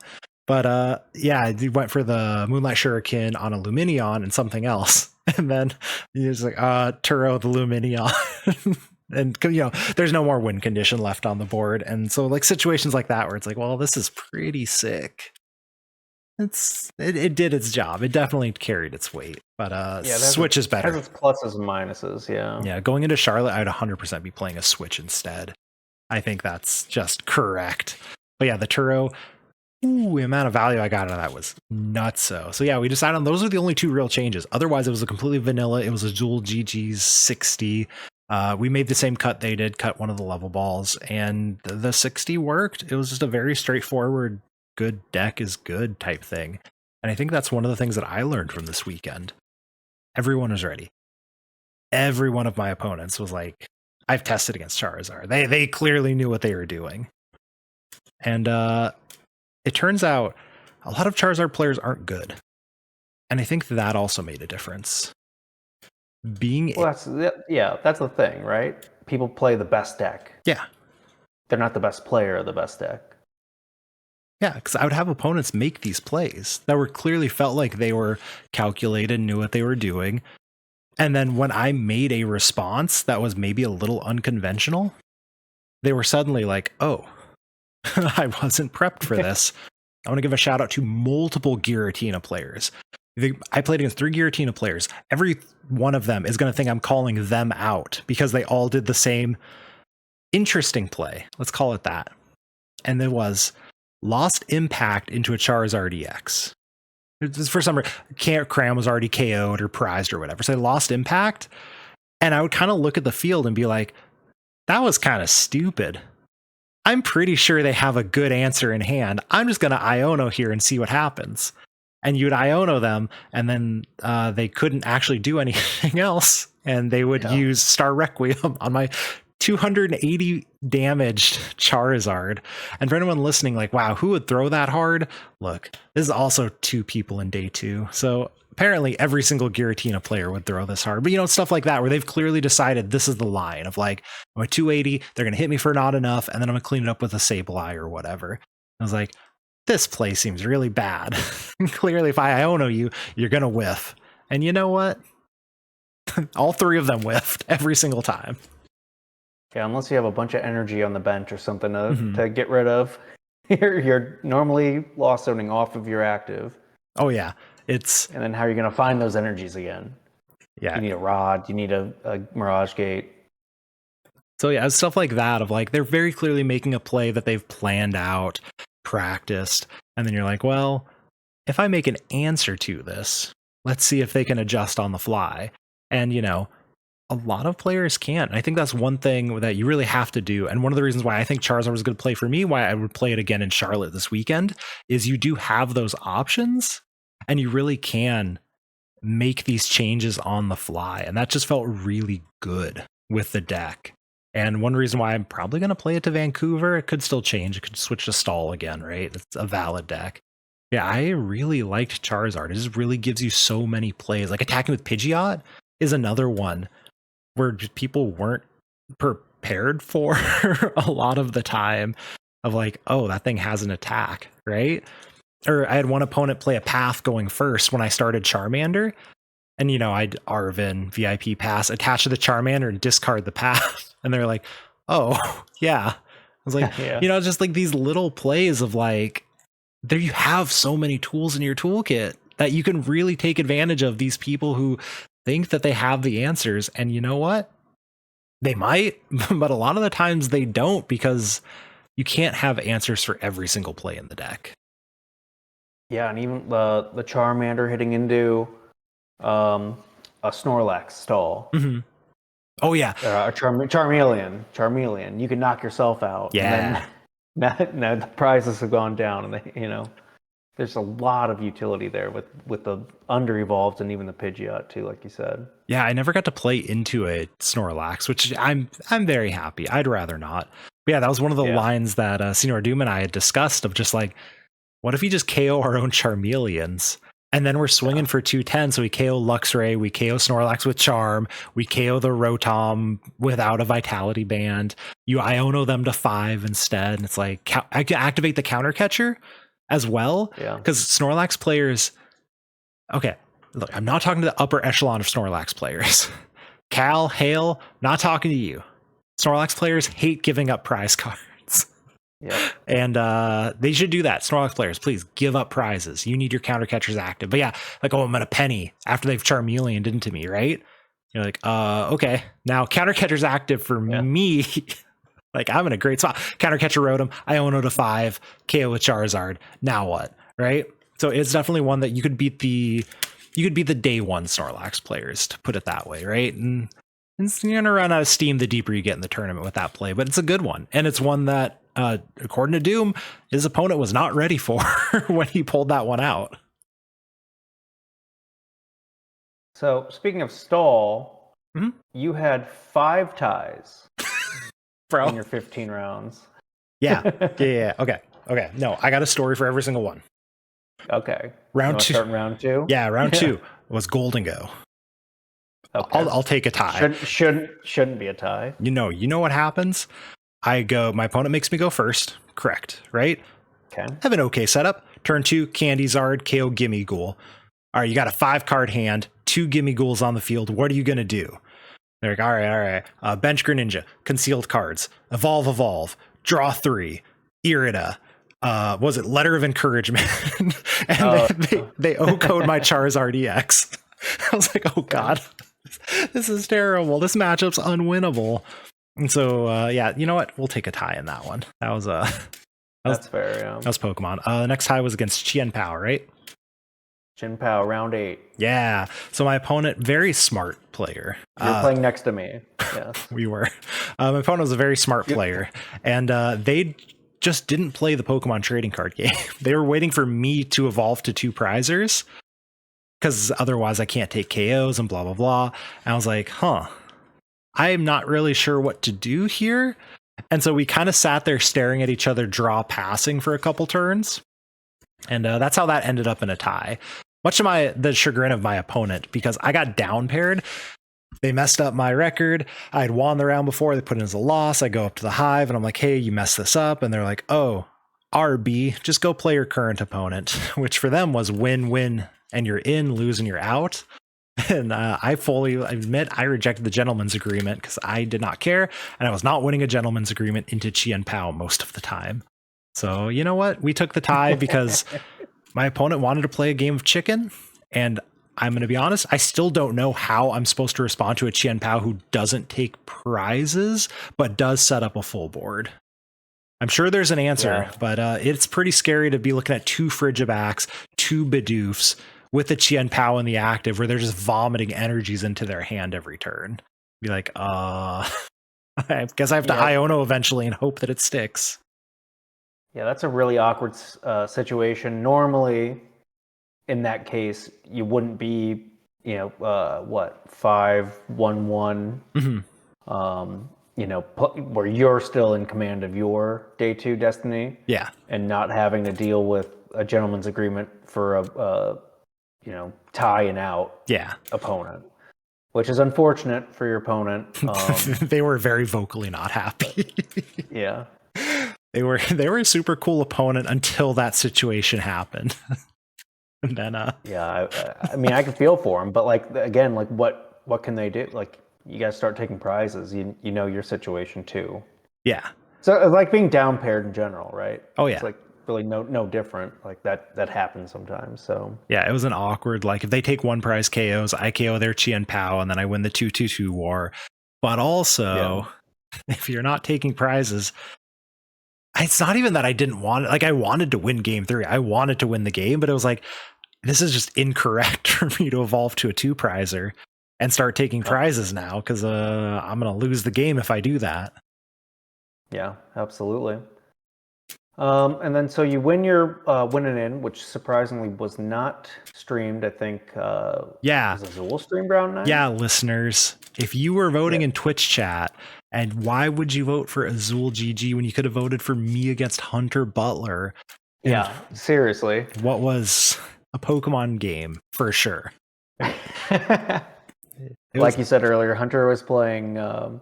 But yeah, he went for the Moonlight Shuriken on a Lumineon and something else. And then he was like, Turo the Lumineon. And, you know, there's no more win condition left on the board. And so, like, situations like that where it's like, well, this is pretty sick. It did its job. It definitely carried its weight. But Switch is better. It has its pluses and minuses, yeah. Yeah, going into Charlotte, I'd 100% be playing a Switch instead. I think that's just correct. But yeah, the Turo, the amount of value I got out of that was nuts. So yeah, we decided on those are the only 2 real changes. Otherwise, it was a completely vanilla. It was a dual GG's 60. We made the same cut they did, cut one of the level balls, and the 60 worked. It was just a very straightforward, good deck is good type thing. And I think that's one of the things that I learned from this weekend. Everyone was ready. Every one of my opponents was like, I've tested against Charizard. They clearly knew what they were doing. And it turns out a lot of Charizard players aren't good. And I think that also made a difference. That's the thing, right? People play the best deck. Yeah. They're not the best player of the best deck. Yeah, because I would have opponents make these plays that were clearly felt like they were calculated, knew what they were doing. And then when I made a response that was maybe a little unconventional, they were suddenly like, oh, I wasn't prepped for this. I want to give a shout out to multiple Giratina players. I played against 3 Giratina players. Every one of them is going to think I'm calling them out because they all did the same interesting play. Let's call it that. And there was Lost Impact into a Charizard EX. For some reason, Cram was already KO'd or prized or whatever. So they lost Impact. And I would kind of look at the field and be like, that was kind of stupid. I'm pretty sure they have a good answer in hand. I'm just going to Iono here and see what happens. And you'd Iono them, and then they couldn't actually do anything else. and they would use Star Requiem on my 280 damaged Charizard. And for anyone listening, like, wow, who would throw that hard? Look, this is also 2 people in day 2. So apparently every single Giratina player would throw this hard. But, you know, stuff like that where they've clearly decided this is the line of like, I'm at 280, they're going to hit me for not enough, and then I'm going to clean it up with a Sableye or whatever. I was like, this play seems really bad. Clearly, if I Iono you, you're going to whiff. And you know what? All 3 of them whiffed every single time. Yeah, unless you have a bunch of energy on the bench or something to get rid of. You're normally lost zoning off of your active. Oh, yeah. And then how are you going to find those energies again? Yeah. You need a rod. You need a Mirage Gate. So, yeah, stuff like that of like, they're very clearly making a play that they've planned out, practiced. And then you're like, well, if I make an answer to this, let's see if they can adjust on the fly. And, you know, a lot of players can't. I think that's one thing that you really have to do. And one of the reasons why I think Charizard was a good play for me, why I would play it again in Charlotte this weekend, is you do have those options and you really can make these changes on the fly. And that just felt really good with the deck. And one reason why I'm probably going to play it to Vancouver, it could still change. It could switch to Stall again, right? It's a valid deck. Yeah, I really liked Charizard. It just really gives you so many plays. Like attacking with Pidgeot is another one where people weren't prepared for a lot of the time of like, oh, that thing has an attack, right? Or I had one opponent play a path going first when I started Charmander. And, you know, I'd Arven VIP Pass attach to the Charmander and discard the path. And they're like, oh, yeah. I was like, you know, just like these little plays of like, there you have so many tools in your toolkit that you can really take advantage of these people who think that they have the answers. And you know what? They might, but a lot of the times they don't, because you can't have answers for every single play in the deck. Yeah, and even the Charmander hitting into a Snorlax stall. Mm-hmm. Oh, yeah. A Charmeleon. You can knock yourself out. Yeah. Now the prizes have gone down, and you know, there's a lot of utility there with the under-evolved and even the Pidgeot too, like you said. Yeah, I never got to play into a Snorlax, which I'm very happy. I'd rather not. But yeah, that was one of the lines that Senior Doom and I had discussed of just like, what if we just KO our own Charmeleons? And then we're swinging for 210, so we KO Luxray, we KO Snorlax with Charm, we KO the Rotom without a Vitality Band, you Iono them to 5 instead, and it's like, I can activate the Counter Catcher as well, because Snorlax players, okay, look, I'm not talking to the upper echelon of Snorlax players. Cal, Hale, not talking to you. Snorlax players hate giving up prize cards. Yeah, and they should do that. Snorlax players, please give up prizes. You need your counter catchers active. But yeah, like, oh, I'm at a penny after they've Charmeleoned into me, right? You're like, okay, now counter catcher's active for me. Like, I'm in a great spot. Counter catcher Rotom, Iono to 5, KO with Charizard. Now what, right? So it's definitely one that you could beat the day one Snorlax players, to put it that way, right? And you're gonna run out of steam the deeper you get in the tournament with that play, but it's a good one, and it's one that, according to Doom, his opponent was not ready for when he pulled that one out. So speaking of stall, you had 5 ties in your 15 rounds. Yeah. Okay. No, I got a story for every single one. Okay. Round 2. Round 2. Yeah, round 2 was Golden Go. Okay. I'll take a tie. Shouldn't be a tie. You know what happens? I go, my opponent makes me go first. Correct, right? Okay. Have an okay setup. Turn 2, Candyzard, KO Gimme Ghoul. All right, you got a 5-card hand, 2 Gimme Ghouls on the field. What are you gonna do? They're like, all right. Bench Greninja, concealed cards, evolve, draw 3, Irida. Was it Letter of Encouragement? And they O-code my Charizard EX. I was like, oh god, this is terrible. This matchup's unwinnable. And so, you know what? We'll take a tie in that one. That's fair. Yeah. That was Pokemon. The next tie was against Chien Pao, right? Chien Pao, round 8. Yeah. So my opponent, very smart player. You're playing next to me. Yes. We were. My opponent was a very smart player, and they just didn't play the Pokemon trading card game. They were waiting for me to evolve to 2 prizers. because otherwise I can't take KOs and blah, blah, blah. And I was like, I'm not really sure what to do here. And so we kind of sat there staring at each other, draw passing for a couple turns. And that's how that ended up in a tie. Much to the chagrin of my opponent, because I got down paired. They messed up my record. I had won the round before. They put it as a loss. I go up to the hive and I'm like, hey, you messed this up. And they're like, oh, RB, just go play your current opponent, which for them was win-win. And you're in, lose, and you're out. And I fully admit I rejected the gentleman's agreement because I did not care. And I was not winning a gentleman's agreement into Chien Pao most of the time. So you know what? We took the tie because my opponent wanted to play a game of chicken. And I'm going to be honest, I still don't know how I'm supposed to respond to a Chien Pao who doesn't take prizes, but does set up a full board. I'm sure there's an answer, but it's pretty scary to be looking at 2 Frigibacks, 2 Bidoofs, with the Chien Pao in the active where they're just vomiting energies into their hand every turn. Be like, I guess I have to Iono eventually and hope that it sticks. Yeah, that's a really awkward situation. Normally, in that case, you wouldn't be, 5-1-1, where you're still in command of your day 2 destiny. Yeah. And not having to deal with a gentleman's agreement for a tie and out opponent, which is unfortunate for your opponent. They were very vocally not happy. Yeah. They were a super cool opponent until that situation happened. And then I mean, I can feel for them, but again, what can they do? You guys start taking prizes. You know your situation too. Yeah. So it's like being down paired in general, right? Oh yeah. It's really no different. That happens sometimes. So yeah, it was an awkward, if they take 1 prize KOs, I KO their Chien Pao and then I win the 2-2-2 war. But also, if you're not taking prizes, it's not even that I didn't want it. I wanted to win game 3. I wanted to win the game, but it was this is just incorrect for me to evolve to a 2 prizer and start taking prizes now because I'm going to lose the game if I do that. Yeah, absolutely. And then so you win your Win and In, which surprisingly was not streamed. I think. Was Azul streamed round 9? Yeah, listeners, if you were voting in Twitch chat, and why would you vote for Azul GG when you could have voted for me against Hunter Butler? Yeah, seriously. What was a Pokemon game for sure? You said earlier, Hunter was playing Kyogre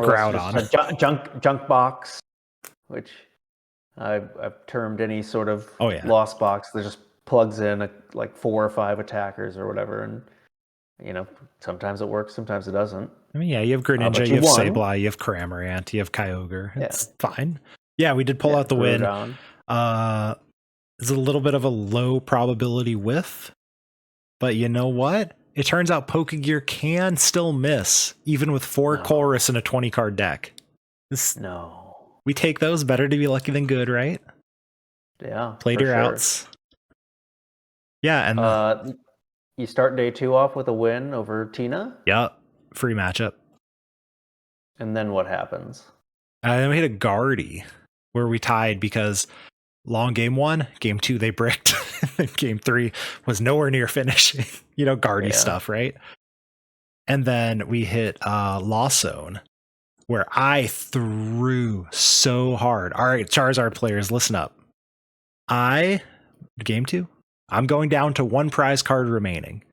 Groudon, junk box, which I've termed any sort of lost box that just plugs in 4 or 5 attackers or whatever, and sometimes it works, sometimes it doesn't. I mean, you have Greninja, you have Sableye, you have Cramorant, you have Kyogre. It's fine. Yeah, we did pull out the win. It's a little bit of a low probability whiff, but you know what? It turns out Pokegear can still miss, even with 4 Colress in a 20-card deck. We take those. Better to be lucky than good, right? Yeah. Played your outs. Yeah, and you start day 2 off with a win over Tina. Yeah, free matchup. And then what happens? Then we hit a Guardy where we tied because long game 1, game 2 they bricked. Game 3 was nowhere near finishing. Guardy stuff, right? And then we hit Lost Zone, where I threw so hard. All right, Charizard players, listen up. Game 2, I'm going down to 1 prize card remaining.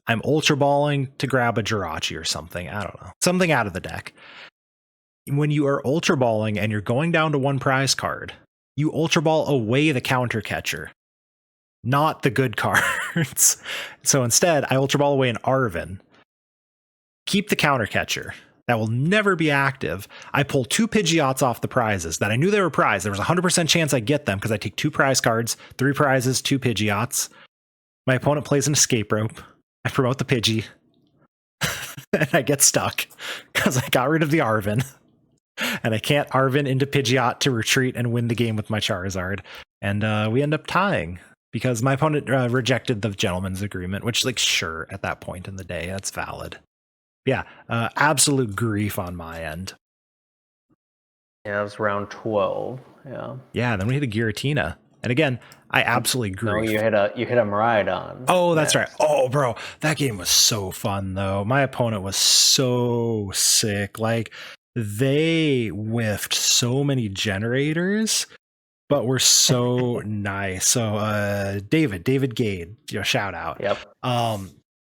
I'm Ultra Balling to grab a Jirachi or something. I don't know. Something out of the deck. When you are Ultra Balling and you're going down to 1 prize card, you Ultra Ball away the counter catcher, not the good cards. So instead, I Ultra Ball away an Arven, keep the counter catcher. That will never be active. I pull 2 Pidgeots off the prizes that I knew they were prized. There was a 100% chance I get them because I take 2 prize cards, 3 prizes, 2 Pidgeots. My opponent plays an escape rope. I promote the Pidgey. And I get stuck because I got rid of the Arven. And I can't Arven into Pidgeot to retreat and win the game with my Charizard. And we end up tying because my opponent rejected the gentleman's agreement, which, sure, at that point in the day, that's valid. Yeah, absolute grief on my end. Yeah, it was round 12. Yeah. Yeah, then we hit a Giratina. And again, I absolutely No, agree. you hit a Miraidon. Oh, that's right. Oh, bro, that game was so fun though. My opponent was so sick. Like they whiffed so many generators, but were so nice. So David Gade, shout out. Yep.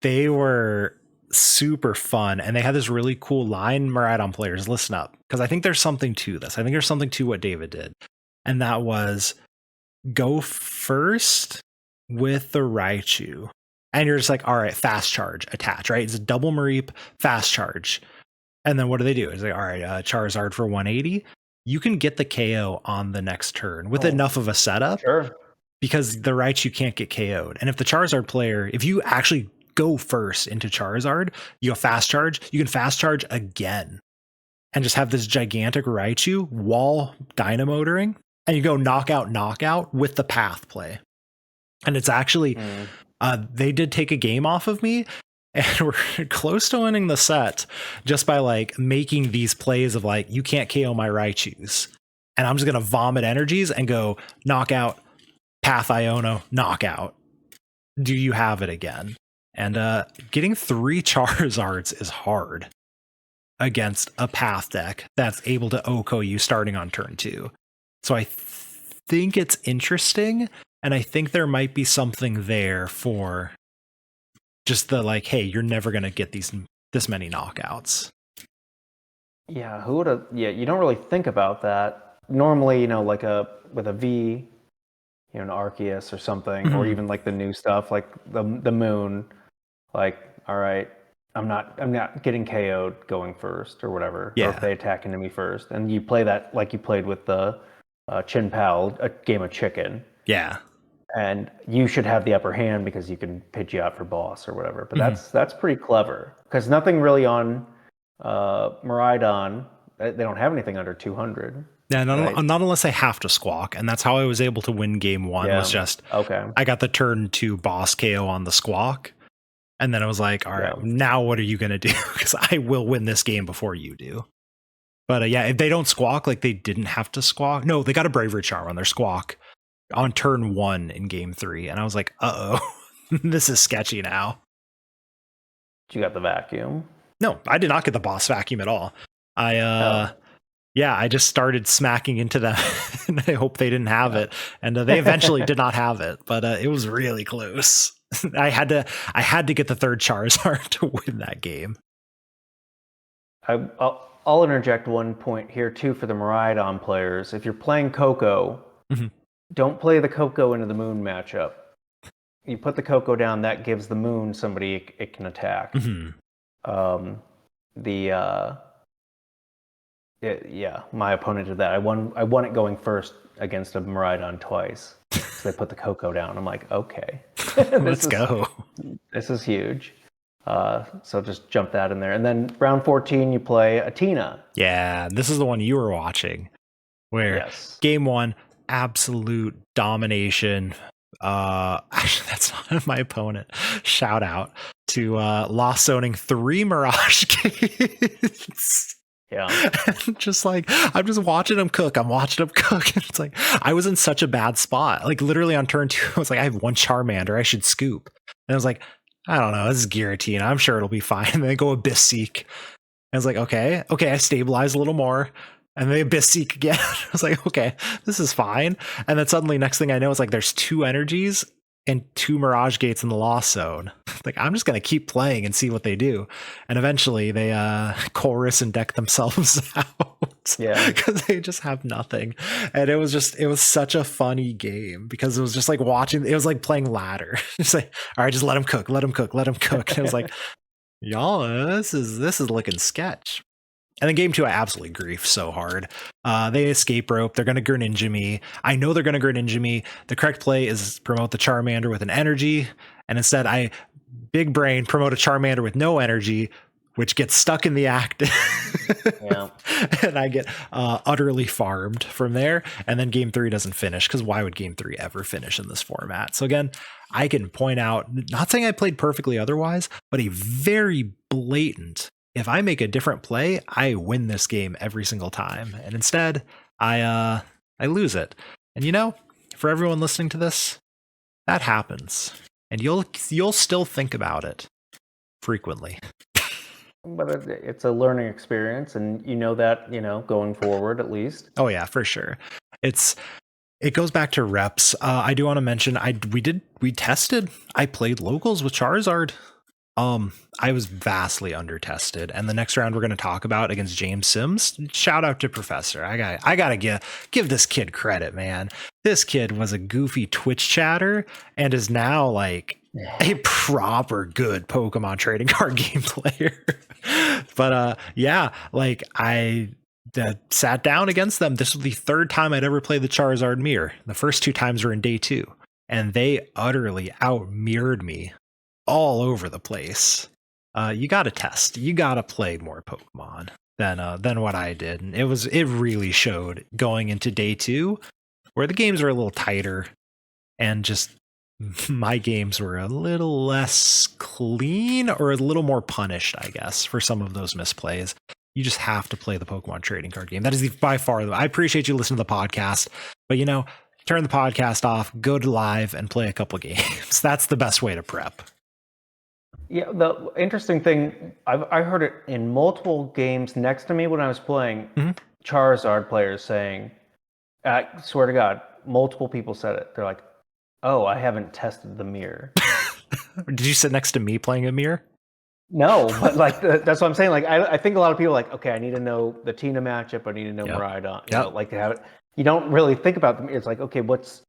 They were super fun, and they had this really cool line. Miraidon players, listen up, because I think there's something to this. I think there's something to what David did, and that was go first with the Raichu, and you're just like, all right, fast charge, attach, right? It's a double Mareep, fast charge, and then what do they do? It's like, all right, Charizard for 180. You can get the KO on the next turn with enough of a setup, because the Raichu can't get KO'd. And if the Charizard player, if you actually go first into Charizard, you go fast charge, you can fast charge again and just have this gigantic Raichu wall dynamotoring, and you go knockout with the path play. And it's actually, they did take a game off of me, and we're close to winning the set just by like making these plays of like, you can't KO my Raichus. And I'm just going to vomit energies and go knockout, path Iono, knockout. Do you have it again? And getting 3 Charizards is hard against a path deck that's able to OHKO you starting on turn 2. So I think it's interesting, and I think there might be something there for just the like, hey, you're never going to get this many knockouts. Yeah, who would have? Yeah, you don't really think about that normally. Like with a V, an Arceus or something, or even like the new stuff, like the Moon. Like, all right, I'm not getting KO'd going first or whatever. Yeah. Or if they attack into me first, and you play that like you played with the Chin Pal, a game of chicken. Yeah. And you should have the upper hand because you can Pidgey out for boss or whatever. But that's pretty clever, because nothing really on Miraidon. They don't have anything under 200. Yeah, not unless I have to squawk, and that's how I was able to win game 1. Was just I got the turn 2 boss KO on the squawk, and then I was like, all right, now what are you gonna do? Because I will win this game before you do. But yeah, if they don't squawk, like they didn't have to squawk. No, they got a Bravery Charm on their squawk on turn 1 in game 3, and I was like, uh-oh, this is sketchy now. You got the vacuum? No, I did not get the boss vacuum at all. I just started smacking into them, and I hope they didn't have it. And they eventually did not have it, but it was really close. I had to get the 3rd Charizard to win that game. I'll interject one point here too for the Miraidon players. If you're playing Coco, don't play the Coco into the Moon matchup. You put the Coco down, that gives the Moon somebody it can attack. My opponent did that. I won it going first against a Miraidon twice. So they put the Coco down. I'm like, okay, let's go. This is huge. So just jump that in there. And then round 14, you play Athena. Yeah, this is the one you were watching, where game 1, absolute domination. Actually, that's not my opponent. Shout out to Lost Zoning 3 Mirage Gates. Yeah. Just like, I'm just watching him cook. I'm watching him cook. And it's like, I was in such a bad spot. Like literally on turn 2, I was like, I have 1 Charmander. I should scoop. And I was like, I don't know. This is Giratina. I'm sure it'll be fine. And then I go Abyss Seek. I was like, okay. I stabilize a little more. And then Abyss Seek again. I was like, okay, this is fine. And then suddenly, next thing I know, it's like there's 2 energies and 2 Mirage Gates in the Lost Zone. Like, I'm just going to keep playing and see what they do. And eventually they chorus and deck themselves out. Yeah. Because they just have nothing. And it was such a funny game, because it was just like watching, it was like playing ladder. It's like, all right, just let him cook. And it was like, y'all, this is looking sketch. And then game 2, I absolutely grief so hard. They escape rope. They're going to Greninja me. I know they're going to Greninja me. The correct play is promote the Charmander with an energy. And instead, I big brain promote a Charmander with no energy, which gets stuck in the active. Yeah. And I get utterly farmed from there. And then game 3 doesn't finish, because why would game 3 ever finish in this format? So again, I can point out, not saying I played perfectly otherwise, but a very blatant, if I make a different play, I win this game every single time. And instead, I lose it. And for everyone listening to this, that happens, and you'll still think about it frequently. But it's a learning experience, and you know that, going forward at least. Oh yeah, for sure. It goes back to reps. I do want to mention we tested. I played locals with Charizard. I was vastly undertested, and the next round we're going to talk about against James Sims. Shout out to Professor. I gotta give this kid credit, man. This kid was a goofy Twitch chatter and is now like a proper good Pokemon trading card game player. But yeah, like I sat down against them. This was the third time I'd ever played the Charizard mirror. The first 2 times were in day 2, and they utterly out mirrored me all over the place. You got to test. You got to play more Pokemon than what I did, and it really showed going into day 2, where the games were a little tighter, and just my games were a little less clean or a little more punished, I guess, for some of those misplays. You just have to play the Pokemon trading card game. That is by far. I appreciate you listening to the podcast, but turn the podcast off, go to live, and play a couple games. That's the best way to prep. Yeah, the interesting thing, I heard it in multiple games next to me when I was playing. Charizard players saying, I swear to God, multiple people said it. They're like, "Oh, I haven't tested the mirror." Did you sit next to me playing a mirror? No, but like that's what I'm saying. Like I think a lot of people are like, okay, I need to know the Tina matchup. I need to know Miraidon. You know, like to have it. You don't really think about them. It's like, okay, what's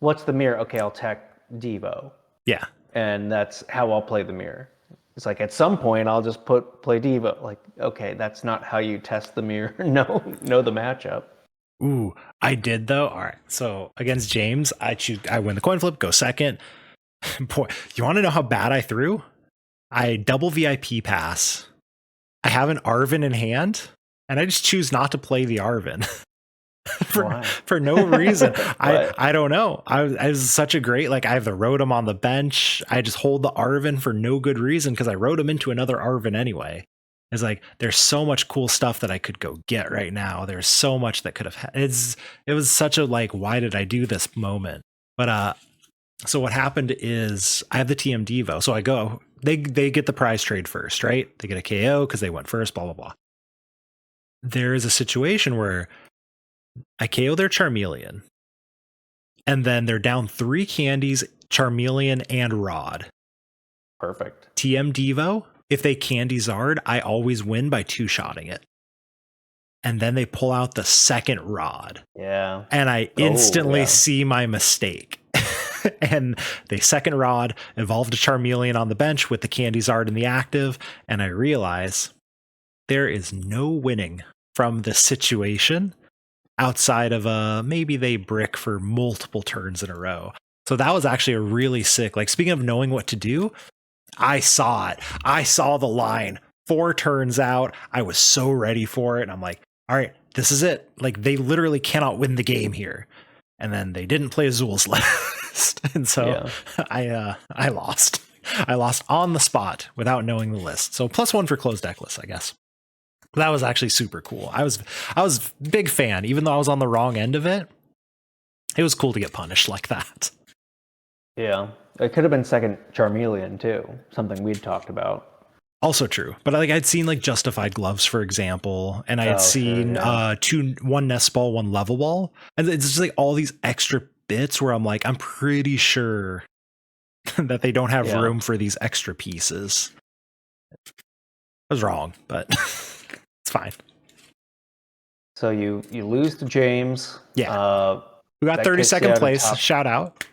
the mirror? Okay, I'll tech Devo. Yeah. And that's how I'll play the mirror. It's like at some point I'll just play Devo. Like, okay, that's not how you test the mirror. Know the matchup. Ooh, I did though. All right. So against James, I win the coin flip, go second. Boy, you want to know how bad I threw? I double VIP pass. I have an Arven in hand, and I just choose not to play the Arven. for no reason. I don't know. I was such a great, like, I have the Rotom on the bench. I just hold the Arven for no good reason because I wrote him into another Arven anyway. It's like there's so much cool stuff that I could go get right now. There's so much that could have it was such a like, why did I do this moment? But so what happened is I have the TM Devo. So I go, they get the prize trade first, right? They get a KO because they went first, blah blah blah. There is a situation where I KO their Charmeleon, and then they're down 3 candies, Charmeleon and Rod. Perfect. TM Devo, if they candy Zard, I always win by 2-shotting it. And then they pull out the second Rod. Yeah. And I instantly see my mistake. And they second Rod, evolve to Charmeleon on the bench with the candy Zard in the active, and I realize there is no winning from this situation outside of maybe they brick for multiple turns in a row. So that was actually a really sick, like, speaking of knowing what to do, I saw it. I saw the line 4 turns out. I was so ready for it. And I'm like, all right, this is it. Like, they literally cannot win the game here. And then they didn't play Azul's list. And so I lost. I lost on the spot without knowing the list. So +1 for closed deck list, I guess. That was actually super cool. I was big fan, even though I was on the wrong end of it. It was cool to get punished like that. Yeah, it could have been second Charmeleon too, something we'd talked about. Also true, but like I'd seen like Justified Gloves, for example, and I had seen 1 Nest Ball, 1 Level Ball, and it's just like all these extra bits where I'm like, I'm pretty sure that they don't have room for these extra pieces. I was wrong, but it's fine. So you lose to James. Yeah, we got 32nd place. Shout out.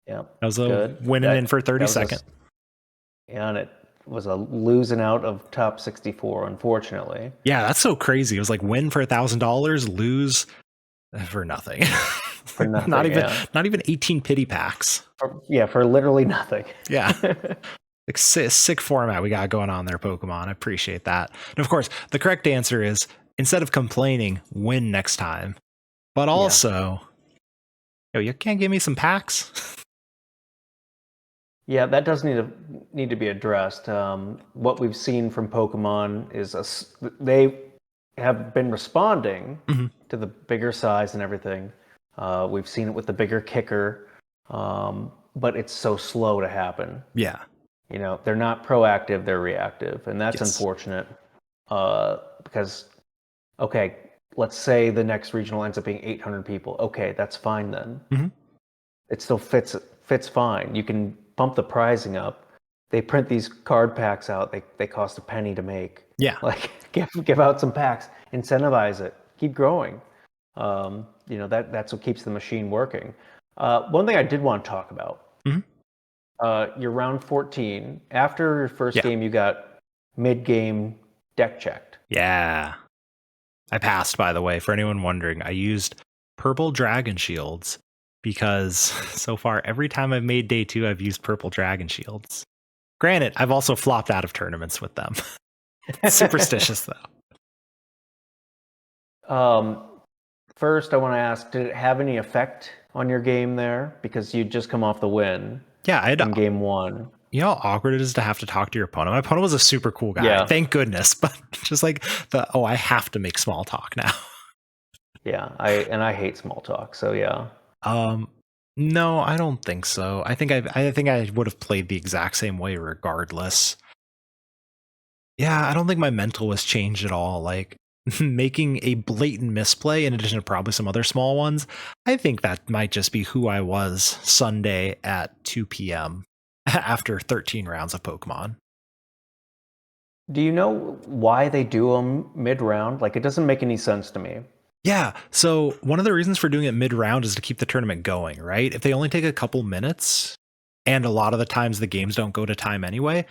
Yeah, that was a winning in for 32nd. Yeah, and it was a losing out of top 64, unfortunately. Yeah, that's so crazy. It was like win for $1,000, lose for nothing. For nothing. not even 18 pity packs. For literally nothing. Yeah. Like, sick format we got going on there, Pokemon. I appreciate that. And of course, the correct answer is, instead of complaining, win next time. But also, you can't give me some packs? Yeah, that does need to be addressed. What we've seen from Pokemon is they have been responding to the bigger size and everything. We've seen it with the bigger kicker, but it's so slow to happen. Yeah. You know, they're not proactive, they're reactive, and that's Yes. unfortunate because, okay, let's say the next regional ends up being 800 people. Okay, that's fine then. Mhm. It still fits fine. You can bump the pricing up. They print these card packs out. They cost a penny to make. Yeah. Like give out some packs, incentivize it, keep growing. You know, that's what keeps the machine working. One thing I did want to talk about. Mhm. You're round 14. After your first Yeah. game, you got mid-game deck checked. Yeah. I passed, by the way, for anyone wondering. I used purple dragon shields because so far every time I've made day 2, I've used purple dragon shields. Granted, I've also flopped out of tournaments with them. Superstitious though. First, I want to ask, did it have any effect on your game there? Because you just come off the win. Yeah, I had in game 1. You know how awkward it is to have to talk to your opponent? My opponent was a super cool guy. Yeah. Thank goodness. But just like I have to make small talk now. Yeah, I hate small talk, so yeah. No, I don't think so. I think I would have played the exact same way regardless. Yeah, I don't think my mental was changed at all. Like making a blatant misplay in addition to probably some other small ones, I think that might just be who I was Sunday at 2 p.m. after 13 rounds of Pokemon. Do you know why they do them mid-round? Like, it doesn't make any sense to me. Yeah, so one of the reasons for doing it mid-round is to keep the tournament going, right? If they only take a couple minutes, and a lot of the times the games don't go to time anyway,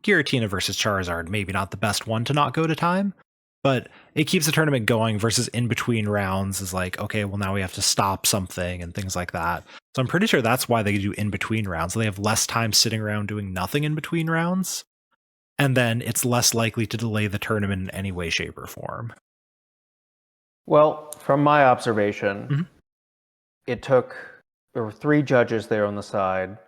Giratina versus Charizard, maybe not the best one to not go to time, but it keeps the tournament going versus in between rounds is like, okay, well now we have to stop something and things like that. So I'm pretty sure that's why they do in between rounds. They have less time sitting around doing nothing in between rounds. And then it's less likely to delay the tournament in any way, shape, or form. Well, from my observation, there were 3 judges there on the side.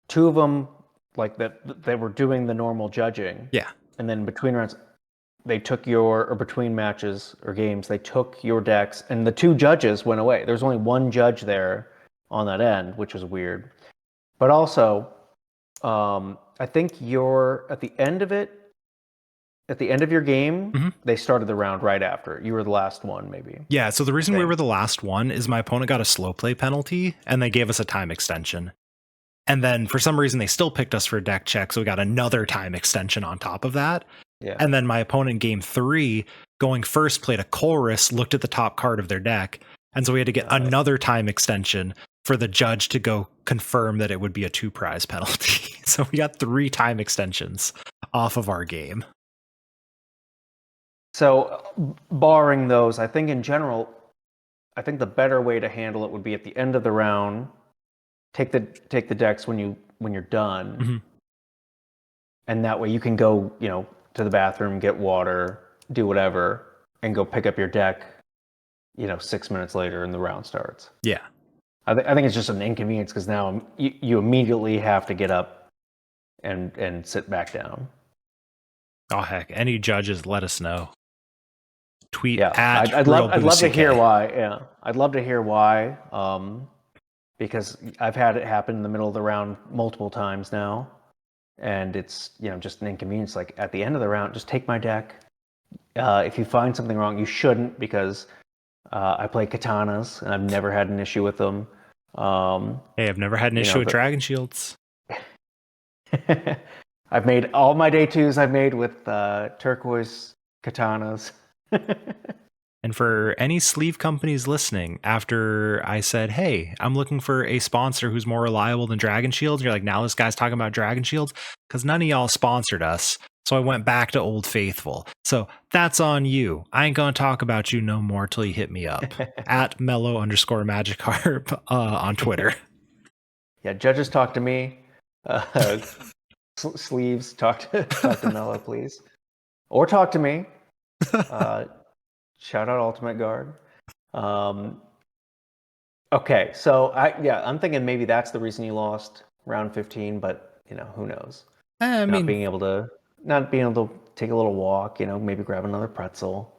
2 of them, like that, they were doing the normal judging. Yeah. And then between rounds, they took or between matches or games, they took your decks, and the 2 judges went away. There was only 1 judge there on that end, which was weird. But also, I think at the end of your game, they started the round right after. You were the last one, maybe. Yeah, so the reason we were the last one is my opponent got a slow play penalty, and they gave us a time extension. And then for some reason, they still picked us for a deck check, so we got another time extension on top of that. Yeah. And then my opponent in game 3, going first, played a Chorus, looked at the top card of their deck, and so we had to get another time extension for the judge to go confirm that it would be a 2 prize penalty. So we got 3 time extensions off of our game. So barring those, I think in general, I think the better way to handle it would be at the end of the round, take the decks when you're done. And that way you can go, to the bathroom, get water, do whatever, and go pick up your deck, 6 minutes later and the round starts. Yeah. I think it's just an inconvenience because now you immediately have to get up and sit back down. Oh heck, any judges, let us know. Tweet at I'd love to hear why. Yeah, I'd love to hear why. Because I've had it happen in the middle of the round multiple times now, and it's just an inconvenience. Like at the end of the round, just take my deck. If you find something wrong, you shouldn't, because I play katanas and I've never had an issue with them. Hey, I've never had an issue with Dragon Shields. I've made all my day 2s. I've made with turquoise katanas. And for any sleeve companies listening, after I said, hey, I'm looking for a sponsor who's more reliable than Dragon Shields, you're like, now this guy's talking about Dragon Shields? Because none of y'all sponsored us. So I went back to Old Faithful. So that's on you. I ain't going to talk about you no more till you hit me up. At mellow_magikarp on Twitter. Yeah, judges talk to me. Sleeves talk to Mellow, please. Or talk to me. Shout out Ultimate Guard. Okay, so I'm thinking maybe that's the reason you lost round 15, but who knows? Not being able to take a little walk, maybe grab another pretzel.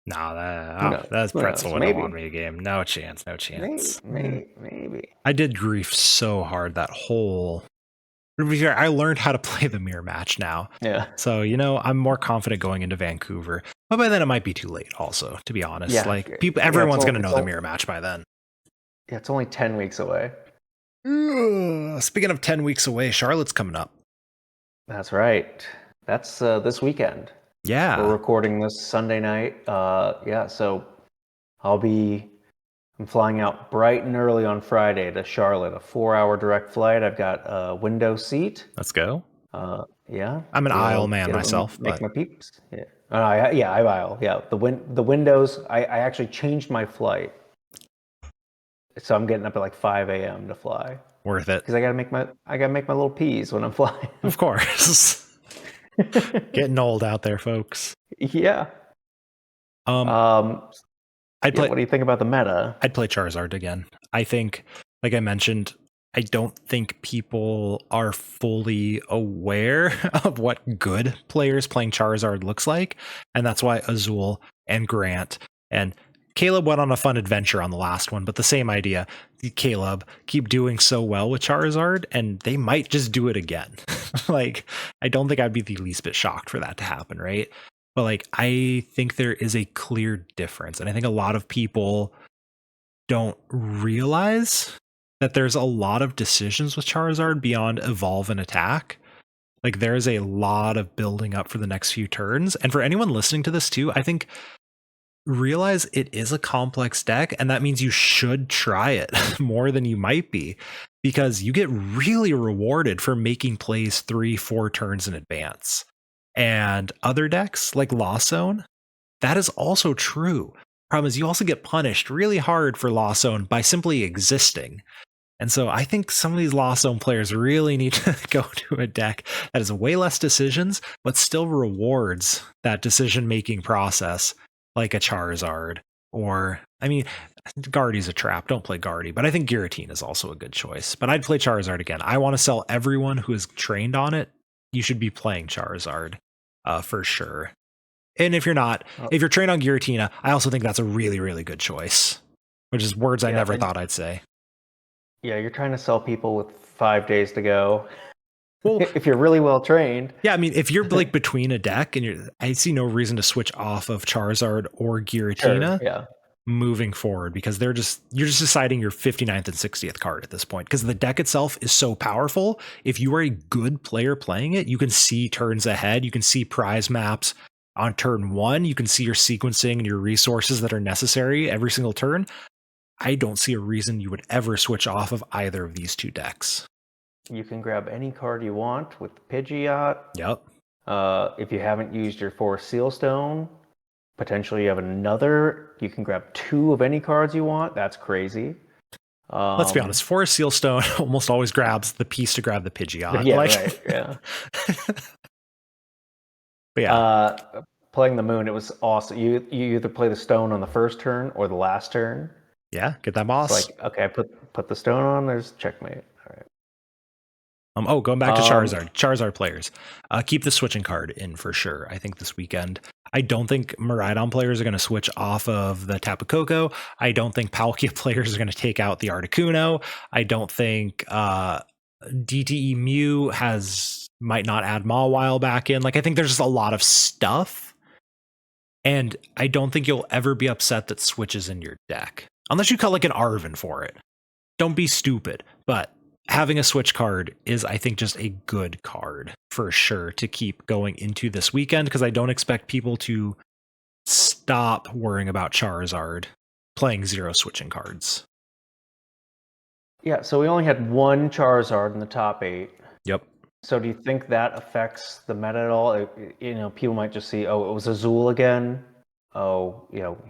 Nah, that's Who Pretzel knows? wouldn't Maybe. want me a game. No chance. No chance. Maybe. I did grief so hard that whole. I learned how to play the mirror match now. Yeah. So, I'm more confident going into Vancouver. But by then it might be too late also, to be honest. Yeah. Like everyone's going to know the all, mirror match by then. Yeah, it's only 10 weeks away. Speaking of 10 weeks away, Charlotte's coming up. That's right. That's this weekend. Yeah. We're recording this Sunday night. So I'm flying out bright and early on Friday to Charlotte, a 4-hour direct flight. I've got a window seat. Let's go. Yeah. I'm an aisle man myself. Make my peeps. Yeah. I aisle. Yeah. The windows, I actually changed my flight. So I'm getting up at like 5 a.m. to fly. Worth it. Because I gotta make my little peas when I'm flying. Of course. Getting old out there, folks. Yeah. What do you think about the meta? I'd play Charizard again. I think, like I mentioned, I don't think people are fully aware of what good players playing Charizard looks like. And that's why Azul and Grant and Caleb went on a fun adventure on the last one, but the same idea. Caleb keep doing so well with Charizard, and they might just do it again. Like, I don't think I'd be the least bit shocked for that to happen, right? But like, I think there is a clear difference, and I think a lot of people don't realize that there's a lot of decisions with Charizard beyond evolve and attack. Like, there's a lot of building up for the next few turns, and for anyone listening to this too, I think realize it is a complex deck, and that means you should try it more than you might be, because you get really rewarded for making plays 3-4 turns in advance. And other decks like Lost Zone, that is also true. Problem is, you also get punished really hard for Lost Zone by simply existing. And so I think some of these Lost Zone players really need to go to a deck that has way less decisions, but still rewards that decision-making process, like a Charizard. Or, I mean, Guardy's a trap. Don't play Guardy. But I think Giratina is also a good choice. But I'd play Charizard again. I want to sell everyone who is trained on it. You should be playing Charizard for sure. And if you're not, if you're trained on Giratina, I also think that's a really, really good choice. Which is words I never thought I'd say. Yeah, you're trying to sell people with 5 days to go. Well, if you're really well trained. Yeah, I mean, if you're like between a deck and I see no reason to switch off of Charizard or Giratina moving forward, because you're just deciding your 59th and 60th card at this point, because the deck itself is so powerful. If you are a good player playing it, you can see turns ahead. You can see prize maps on turn 1. You can see your sequencing and your resources that are necessary every single turn. I don't see a reason you would ever switch off of either of these two decks. You can grab any card you want with Pidgeot. Yep. If you haven't used your 4 Seal Stone, potentially you have another. You can grab 2 of any cards you want. That's crazy. Let's be honest. 4 Seal Stone almost always grabs the piece to grab the Pidgeot. Yeah, right. Yeah. But yeah. Playing the moon, it was awesome. You either play the stone on the first turn or the last turn. Yeah, get that boss. It's like, okay, I put the stone on. There's checkmate. All right. Going back to Charizard players, keep the switching card in for sure. I think this weekend. I don't think Miraidon players are going to switch off of the Tapu Koko. I don't think Palkia players are going to take out the Articuno. I don't think DTE Mew might not add Mawile back in. Like, I think there's just a lot of stuff, and I don't think you'll ever be upset that switches in your deck unless you cut like an Arven for it. Don't be stupid, but having a switch card is, I think, just a good card for sure to keep going into this weekend, because I don't expect people to stop worrying about Charizard playing 0 switching cards. Yeah, so we only had 1 Charizard in the top 8. Yep. So do you think that affects the meta at all? People might just see, it was Azul again.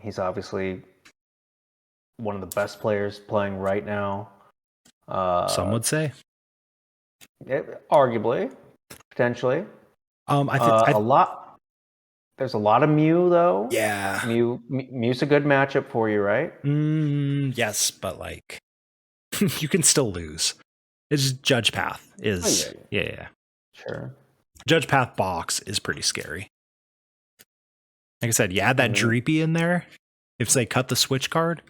He's obviously one of the best players playing right now. Some would say. Arguably, potentially. There's a lot of Mew though. Yeah. Mew's a good matchup for you, right? Yes, but like you can still lose. It's just Judge Path is yeah. Sure. Judge Path box is pretty scary. Like I said, you add that Mhm. Dreepy in there. If they cut the switch card,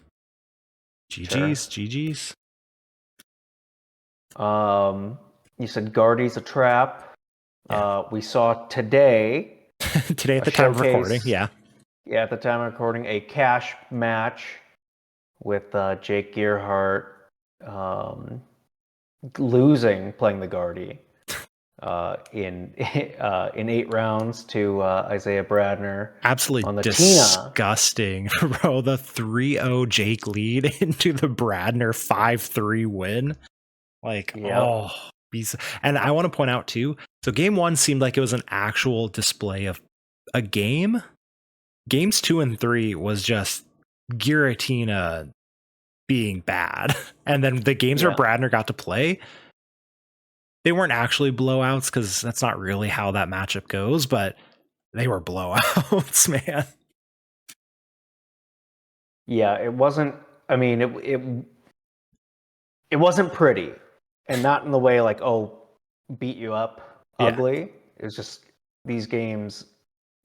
GG's, Sure. GG's. You said Guardy's a trap. Yeah. We saw today Today at a the time of recording, showcase. yeah. Yeah, at the time of recording, a cash match with Jake Gearhart losing playing the Guardy in 8 rounds to Isaiah Bradner Absolutely on the Tina. disgusting, bro. The 3-0 Jake lead into the Bradner 5-3 win. Like, Yep. and I want to point out too, so game 1 seemed like it was an actual display of a game. Games 2 and 3 was just Giratina being bad. And then the games where Bradner got to play, they weren't actually blowouts because that's not really how that matchup goes, but they were blowouts, man. Yeah, it wasn't. I mean, it wasn't pretty, and not in the way like, oh, beat you up ugly. It was just these games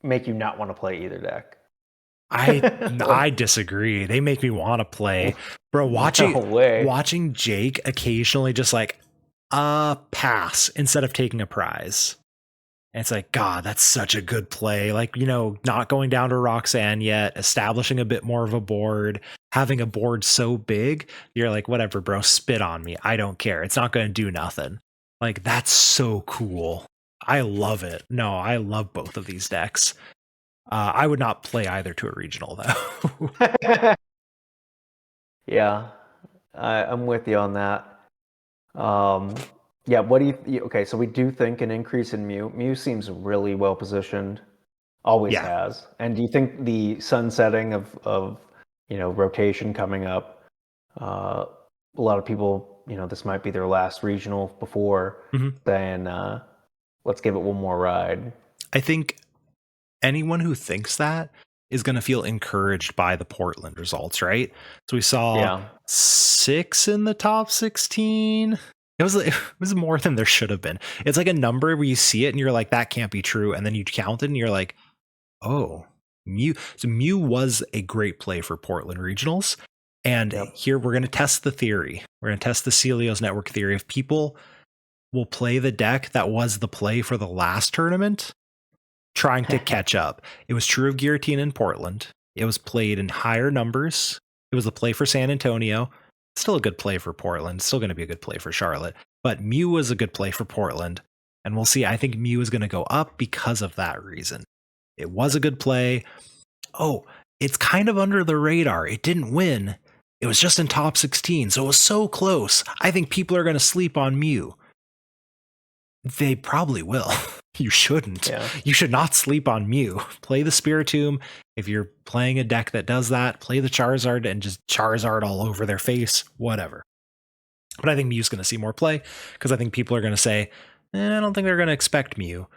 make you not want to play either deck. I disagree. They make me want to play, bro. Watching Jake occasionally just like pass instead of taking a prize. And it's like, God, that's such a good play. Like, you know, not going down to Roxanne yet, establishing a bit more of a board, having a board so big, you're like, whatever, bro, spit on me. I don't care. It's not going to do nothing. Like, that's so cool. I love it. No, I love both of these decks. I would not play either to a regional, though. Yeah, I'm with you on that. Yeah, what do you? Okay, so we do think an increase in Mew. Mew seems really well positioned, always has. And do you think the sunsetting of rotation coming up? A lot of people, this might be their last regional before then. Let's give it one more ride. I think anyone who thinks that is going to feel encouraged by the Portland results, right? So we saw 6 in the top 16. It was more than there should have been. It's like a number where you see it and you're like, that can't be true. And then you count it and you're like, oh, Mew. So Mew was a great play for Portland regionals. And here we're going to test the theory. We're going to test the Celios network theory. If people will play the deck that was the play for the last tournament, trying to catch up. It was true of Giratina in Portland. It was played in higher numbers. It was a play for San Antonio. Still a good play for Portland. Still going to be a good play for Charlotte. But Mew was a good play for Portland. And we'll see. I think Mew is going to go up because of that reason. It was a good play. Oh, it's kind of under the radar. It didn't win. It was just in top 16. So it was so close. I think people are going to sleep on Mew. They probably will. You shouldn't. Yeah. You should not sleep on Mew. Play the Spiritomb. If you're playing a deck that does that, play the Charizard and just Charizard all over their face, whatever. But I think Mew's going to see more play because I think people are going to say, I don't think they're going to expect Mew.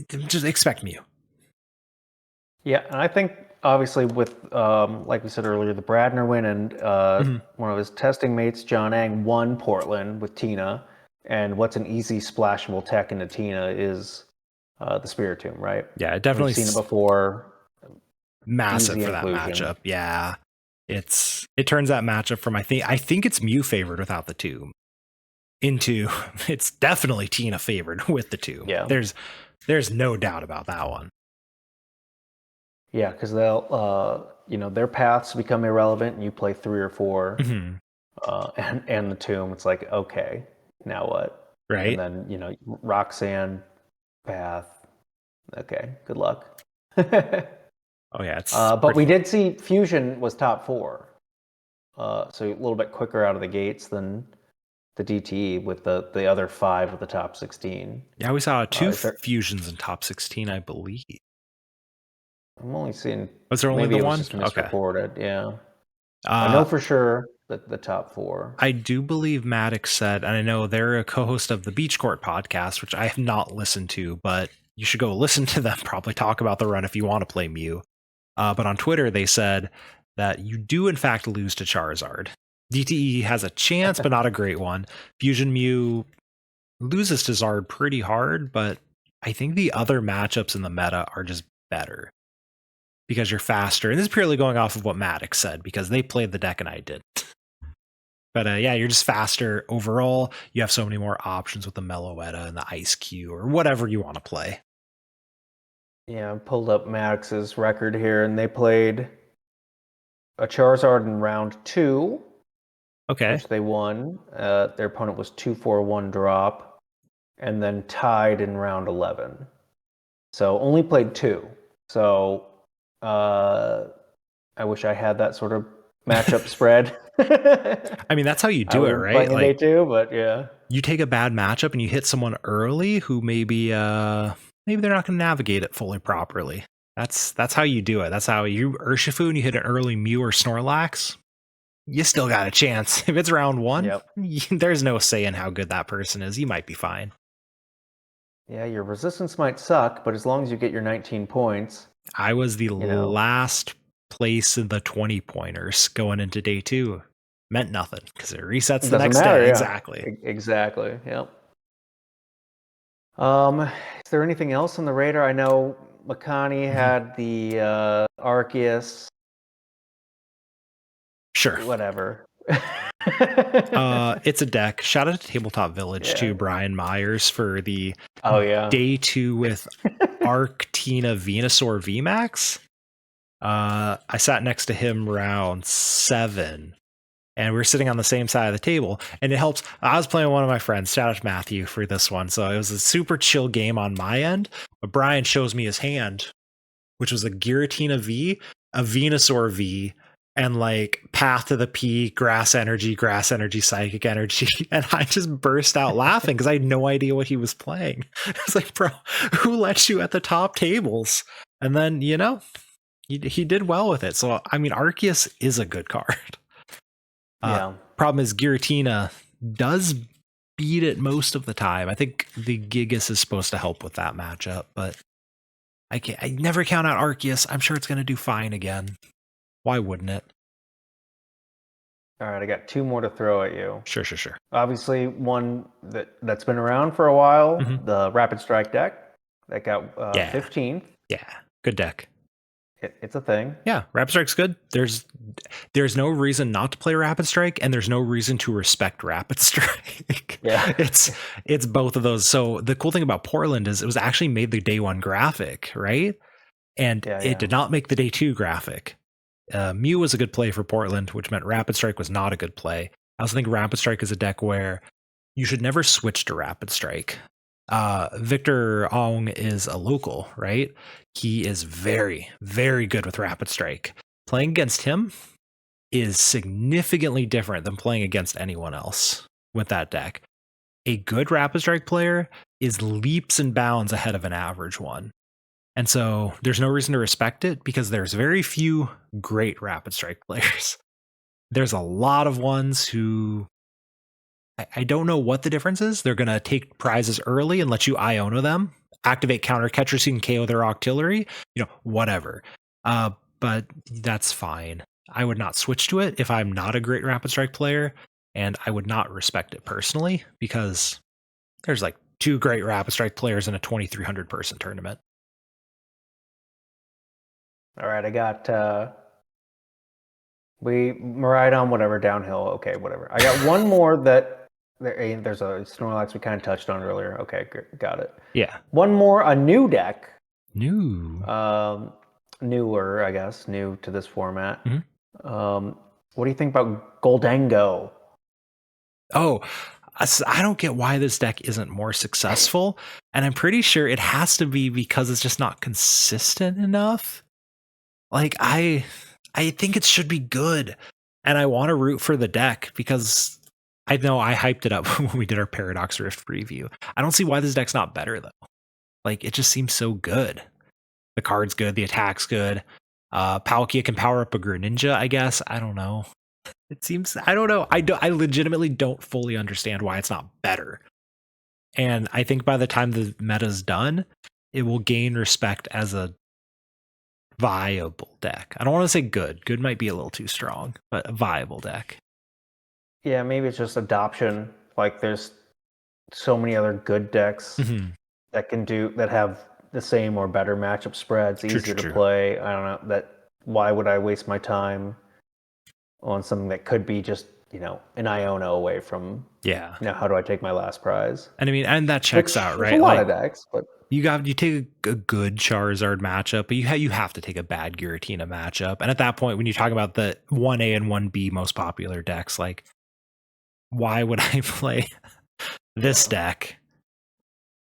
Just expect Mew. Yeah, and I think obviously with, like we said earlier, the Bradner win and one of his testing mates, John Ang, won Portland with Tina. And what's an easy splashable tech into Tina is the Spiritomb, right? Yeah, it definitely. We've seen it before. Massive for that matchup. Yeah, it turns that matchup from I think it's Mew favored without the tomb into it's definitely Tina favored with the tomb. Yeah, there's no doubt about that one. Yeah, because they'll their paths become irrelevant, and you play 3 or 4, and the tomb. It's like, okay, now what? Right. And then Roxanne path. Okay, good luck. Oh yeah, it's but we did see Fusion was top 4, so a little bit quicker out of the gates than the DTE with the other 5 of the top 16. Yeah, we saw 2 Fusions in top 16, I believe. I'm only seeing. Was there only maybe the it one? Was just misreported. Okay. Yeah. I know for sure that the top 4. I do believe Maddox said, and I know they're a co-host of the Beach Court podcast, which I have not listened to, but you should go listen to them. Probably talk about the run if you want to play Mew. But on Twitter, they said that you do in fact lose to Charizard. DTE has a chance, but not a great one. Fusion Mew loses to Zard pretty hard, but I think the other matchups in the meta are just better. because you're faster. And this is purely going off of what Maddox said, because they played the deck and I didn't. But yeah, you're just faster overall. You have so many more options with the Meloetta and the Ice Cube or whatever you want to play. Yeah, I pulled up Maddox's record here, and they played a Charizard in round 2. Okay. Which they won. Their opponent was 2-4-1 drop, and then tied in round 11. So only played 2. So I wish I had that sort of matchup spread. I mean, that's how you do it, right? Like day 2, but yeah. You take a bad matchup and you hit someone early who maybe they're not going to navigate it fully properly. That's how you do it. That's how you Urshifu and you hit an early Mew or Snorlax. You still got a chance. If it's round 1, there's no say in how good that person is. You might be fine. Yeah, your resistance might suck, but as long as you get your 19 points. I was the last place in the 20 pointers going into day 2. Meant nothing because it resets the next day. Yeah. Exactly. Yep. Is there anything else on the radar? I know Makani had the Arceus. Sure. Whatever. It's a deck. Shout out to Tabletop Village to Brian Myers for the day 2 with Arctina Venusaur VMAX. I sat next to him round 7, and we were sitting on the same side of the table, and it helps. I was playing with one of my friends. Shout out to Matthew for this one. So it was a super chill game on my end, but Brian shows me his hand, which was a Giratina V, a Venusaur V, and like Path to the Peak, Grass Energy, Psychic Energy. And I just burst out laughing because I had no idea what he was playing. I was like, bro, who let you at the top tables? And then, he did well with it. So, I mean, Arceus is a good card. Problem is Giratina does beat it most of the time. I think the Gigas is supposed to help with that matchup, but I never count out Arceus. I'm sure it's going to do fine again. Why wouldn't it? All right, I got 2 more to throw at you. Sure. Obviously, one that's been around for a while, the Rapid Strike deck that got 15th. Yeah, good deck. It's a thing. Yeah, Rapid Strike's good. There's no reason not to play Rapid Strike, and there's no reason to respect Rapid Strike. Yeah, it's both of those. So the cool thing about Portland is it was actually made the day 1 graphic, right? And it did not make the day 2 graphic. Mew was a good play for Portland, which meant Rapid Strike was not a good play. I also think Rapid Strike is a deck where you should never switch to Rapid Strike. Victor Ong is a local, right? He is very, very good with Rapid Strike. Playing against him is significantly different than playing against anyone else with that deck. A good Rapid Strike player is leaps and bounds ahead of an average one. And so there's no reason to respect it because there's very few great Rapid Strike players. There's a lot of ones who I don't know what the difference is. They're going to take prizes early and let you Iono them, activate counter catcher so you can KO their Octillery, whatever. But that's fine. I would not switch to it if I'm not a great Rapid Strike player, and I would not respect it personally because there's like 2 great Rapid Strike players in a 2,300 person tournament. All right, I got Maridon, whatever, downhill. Okay, whatever. I got one more that there's a Snorlax we kind of touched on earlier. Okay, got it. Yeah. One more, a new deck. Newer, I guess, new to this format. What do you think about Goldango? Oh, I don't get why this deck isn't more successful, and I'm pretty sure it has to be because it's just not consistent enough. Like, I think it should be good, and I want to root for the deck because I know I hyped it up when we did our Paradox Rift preview. I don't see why this deck's not better, though. Like, it just seems so good. The card's good, the attack's good. Palkia can power up a Greninja, I guess. I don't know. It seems, I don't know. I legitimately don't fully understand why it's not better. And I think by the time the meta's done, it will gain respect as a viable deck. I don't want to say good. Good might be a little too strong, but a viable deck. Yeah, maybe it's just adoption. Like, there's so many other good decks that have the same or better matchup spreads, easier to play. I don't know, why would I waste my time on something that could be just, you know, an Iono away from, you know, how do I take my last prize? And I mean, and that checks out, right? There's a lot of decks, but you take a good Charizard matchup, but you have to take a bad Giratina matchup. And at that point, when you talk about the 1A and 1B most popular decks, like, why would I play this deck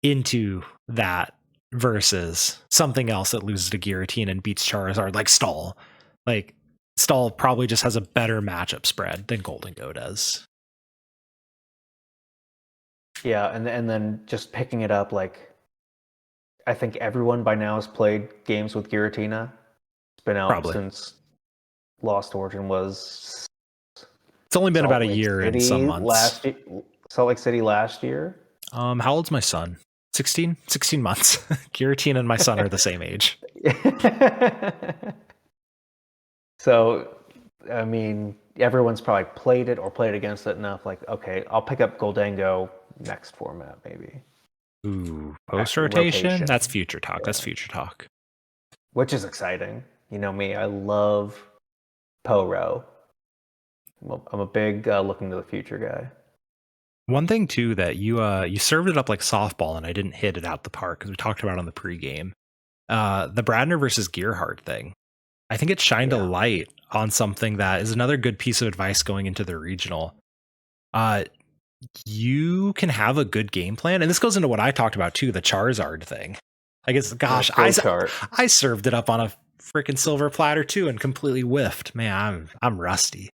into that versus something else that loses to Giratina and beats Charizard, like Stall? Like, Stall probably just has a better matchup spread than Golden Go does. Yeah, and then just picking it up, like, I think everyone by now has played games with Giratina. It's been out since Lost Origin was... It's only been about a year and some months. Salt Lake City last year? How old's my son? 16 months. Giratina and my son are the same age. So, I mean, everyone's probably played it or played against it enough. Like, okay, I'll pick up Goldango next format, maybe. Ooh, post rotation? That's future talk. Yeah. That's future talk. Which is exciting. You know me, I love Poro. I'm a big looking to the future guy. One thing too that you served it up like softball, and I didn't hit it out the park because we talked about it on the pregame. The Bradner versus Gearhart thing. I think it shined a light on something that is another good piece of advice going into the regional. You can have a good game plan, and this goes into what I talked about too, the Charizard thing. I guess, gosh, I served it up on a freaking silver platter too and completely whiffed. Man, I'm rusty.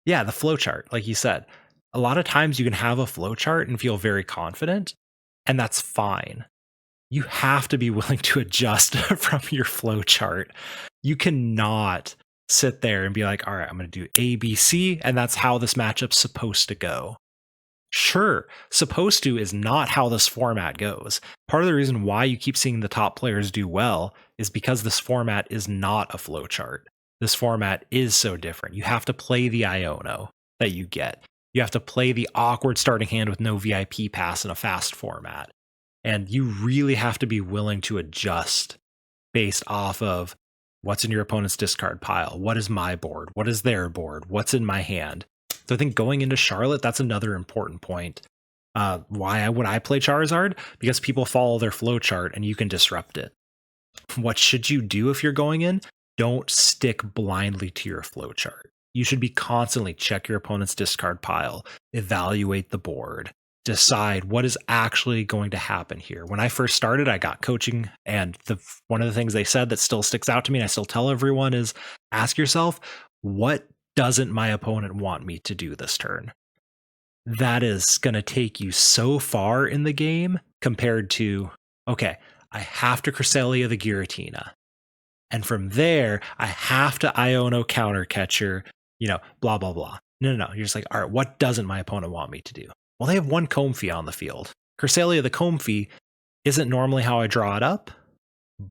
Yeah, the flowchart, like you said. A lot of times you can have a flowchart and feel very confident, and that's fine. You have to be willing to adjust from your flowchart. You cannot sit there and be like, all right, I'm going to do A, B, C, and that's how this matchup's supposed to go. Sure, supposed to is not how this format goes. Part of the reason why you keep seeing the top players do well is because this format is not a flowchart. This format is so different. You have to play the Iono that you get. You have to play the awkward starting hand with no VIP pass in a fast format. And you really have to be willing to adjust based off of what's in your opponent's discard pile. What is my board? What is their board? What's in my hand? So I think going into Charlotte, that's another important point. Why would I play Charizard? Because people follow their flowchart and you can disrupt it. What should you do if you're going in? Don't stick blindly to your flowchart. You should be constantly check your opponent's discard pile, evaluate the board, decide what is actually going to happen here. When I first started, I got coaching, and one of the things they said that still sticks out to me, and I still tell everyone, is ask yourself, what doesn't my opponent want me to do this turn? That is going to take you so far in the game compared to, okay, I have to Cresselia the Giratina. And from there, I have to Iono counter catcher, you know, blah, blah, blah. No. You're just like, all right, what doesn't my opponent want me to do? Well, they have one Comfey on the field. Cresselia the Comfey isn't normally how I draw it up,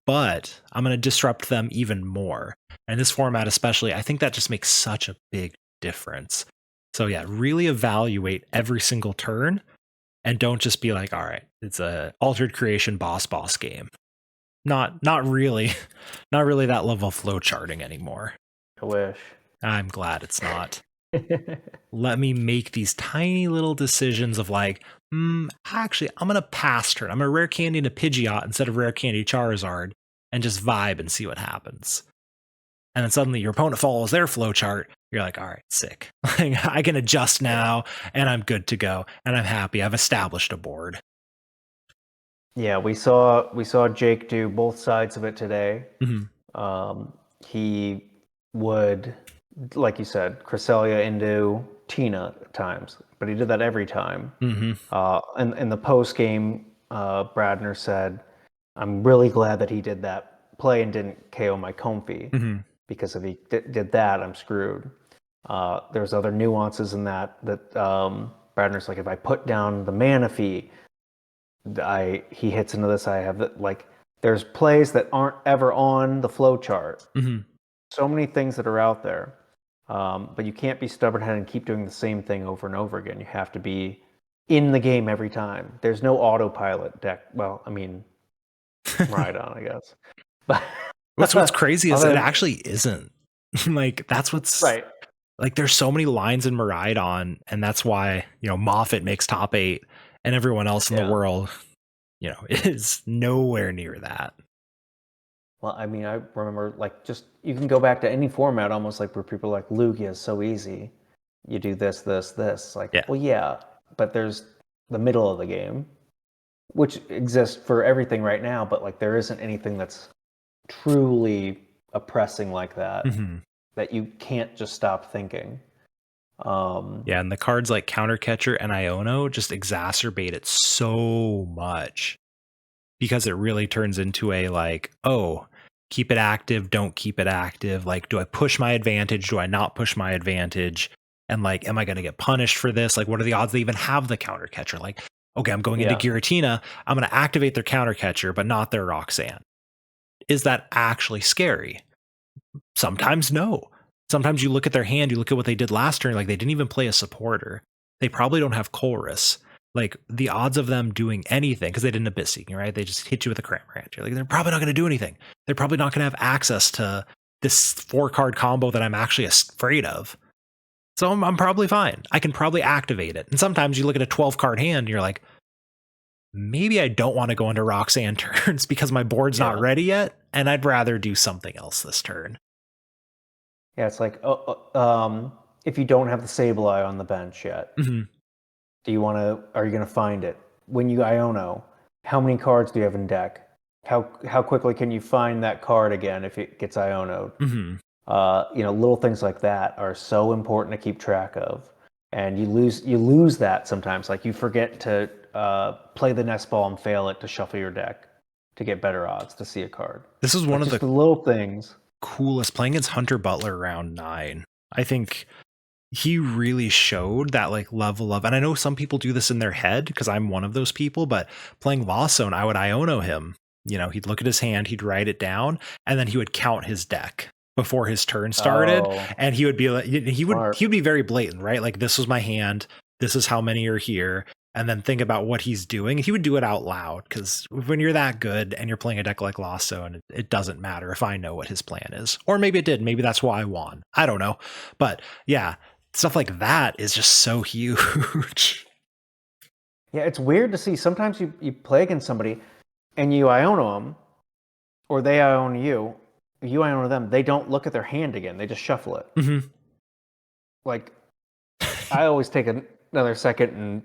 but I'm going to disrupt them even more. And this format especially, I think that just makes such a big difference. So yeah, really evaluate every single turn and don't just be like, all right, it's a altered creation boss game. Not really that level of flow charting anymore. I wish. I'm glad it's not. Let me make these tiny little decisions of like, actually, I'm going to pass turn. I'm going to Rare Candy into Pidgeot instead of Rare Candy Charizard and just vibe and see what happens. And then suddenly your opponent follows their flowchart. You're like, all right, sick. I can adjust now and I'm good to go. And I'm happy. I've established a board. Yeah, we saw Jake do both sides of it today. Mm-hmm. He would, like you said, Cresselia into Tina at times, but he did that every time. Mm-hmm. And in the post game, Bradner said, "I'm really glad that he did that play and didn't KO my Comfey, because if he did that, I'm screwed." There's other nuances in that Bradner's like, if I put down the Manaphy, he hits into this. I have that, like, there's plays that aren't ever on the flow chart. So many things that are out there, but you can't be stubborn-headed and keep doing the same thing over and over again. You have to be in the game every time. There's no autopilot deck. Well, I mean, Rhydon, I guess. But What's crazy is other it than- actually isn't. Like that's what's right. like. There's so many lines in Miraidon, and that's why Moffat makes top 8, and everyone else in the world, is nowhere near that. Well, I mean, I remember like just you can go back to any format almost like where people are like Lugia is so easy. You do this. Like, well, yeah, but there's the middle of the game, which exists for everything right now, but like there isn't anything that's truly oppressing like that that you can't just stop thinking. And the cards like Countercatcher and Iono just exacerbate it so much because it really turns into a like, oh, keep it active, don't keep it active. Like, do I push my advantage? Do I not push my advantage? And like, am I going to get punished for this? Like, what are the odds they even have the Countercatcher? Like, okay, I'm going into Giratina. I'm going to activate their Countercatcher, but not their Roxanne. Is that actually scary? Sometimes no. Sometimes you look at their hand, you look at what they did last turn, like they didn't even play a supporter. They probably don't have Chorus. Like the odds of them doing anything, because they didn't Abyss Seeking, right? They just hit you with a Cramorant. You're like, they're probably not going to do anything. They're probably not going to have access to this 4-card combo that I'm actually afraid of. So I'm probably fine. I can probably activate it. And sometimes you look at a 12-card hand and you're like, maybe I don't want to go into Roxanne turns because my board's not ready yet, and I'd rather do something else this turn. Yeah, it's like, if you don't have the Sableye on the bench yet, are you going to find it? When you Iono, how many cards do you have in deck? How quickly can you find that card again if it gets Iono'd? Little things like that are so important to keep track of. And you lose that sometimes. Like you forget to play the nest ball and fail it to shuffle your deck to get better odds to see a card. This is one of the little things. Coolest playing against Hunter Butler round 9. I think he really showed that like level of, and I know some people do this in their head because I'm one of those people, but playing Lost Zone, I would Iono him. He'd look at his hand, he'd write it down, and then he would count his deck before his turn started. And he would be like, he would be very blatant, right? Like, this was my hand, this is how many are here. And then think about what he's doing. He would do it out loud because when you're that good and you're playing a deck like Lost Zone, it doesn't matter if I know what his plan is. Or maybe it did. Maybe that's why I won. I don't know. But yeah, stuff like that is just so huge. Yeah, it's weird to see. Sometimes you play against somebody and you Iono them, or they Iono you. You Iono them. They don't look at their hand again. They just shuffle it. Like, I always take another second and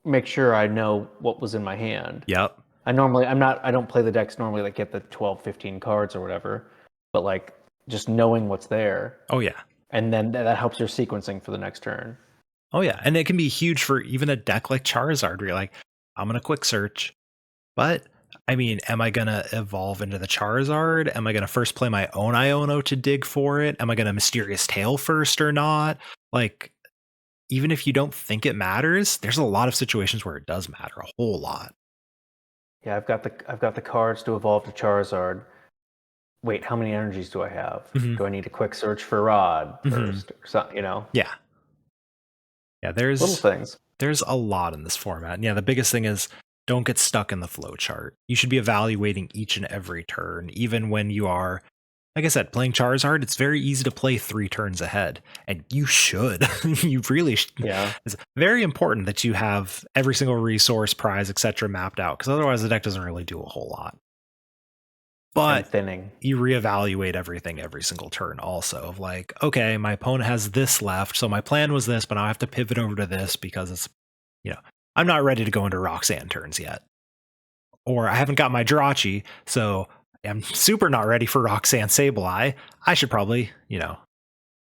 make sure I know what was in my hand. Yep. I don't play the decks normally like get the 12, 15 cards or whatever, but like just knowing what's there. Oh yeah. And then that helps your sequencing for the next turn. Oh yeah. And it can be huge for even a deck like Charizard where you're like, I'm going to quick search, but I mean, am I going to evolve into the Charizard? Am I going to first play my own Iono to dig for it? Am I going to Mysterious Tail first or not? Like, even if you don't think it matters, there's a lot of situations where it does matter a whole lot. Yeah, I've got the cards to evolve to Charizard. Wait, how many energies do I have? Do I need a quick search for Rod first? Or something, Yeah. Yeah, there's little things. There's a lot in this format. And yeah, the biggest thing is don't get stuck in the flow chart. You should be evaluating each and every turn, even when you are, like I said, playing Charizard, it's very easy to play 3 turns ahead, and you should. You really should. Yeah. It's very important that you have every single resource, prize, etc. mapped out, because otherwise the deck doesn't really do a whole lot. But you reevaluate everything every single turn also of like, okay, my opponent has this left, so my plan was this, but now I have to pivot over to this because it's, I'm not ready to go into Roxanne turns yet. Or I haven't got my Jirachi, so I'm super not ready for Roxanne Sableye. I should probably,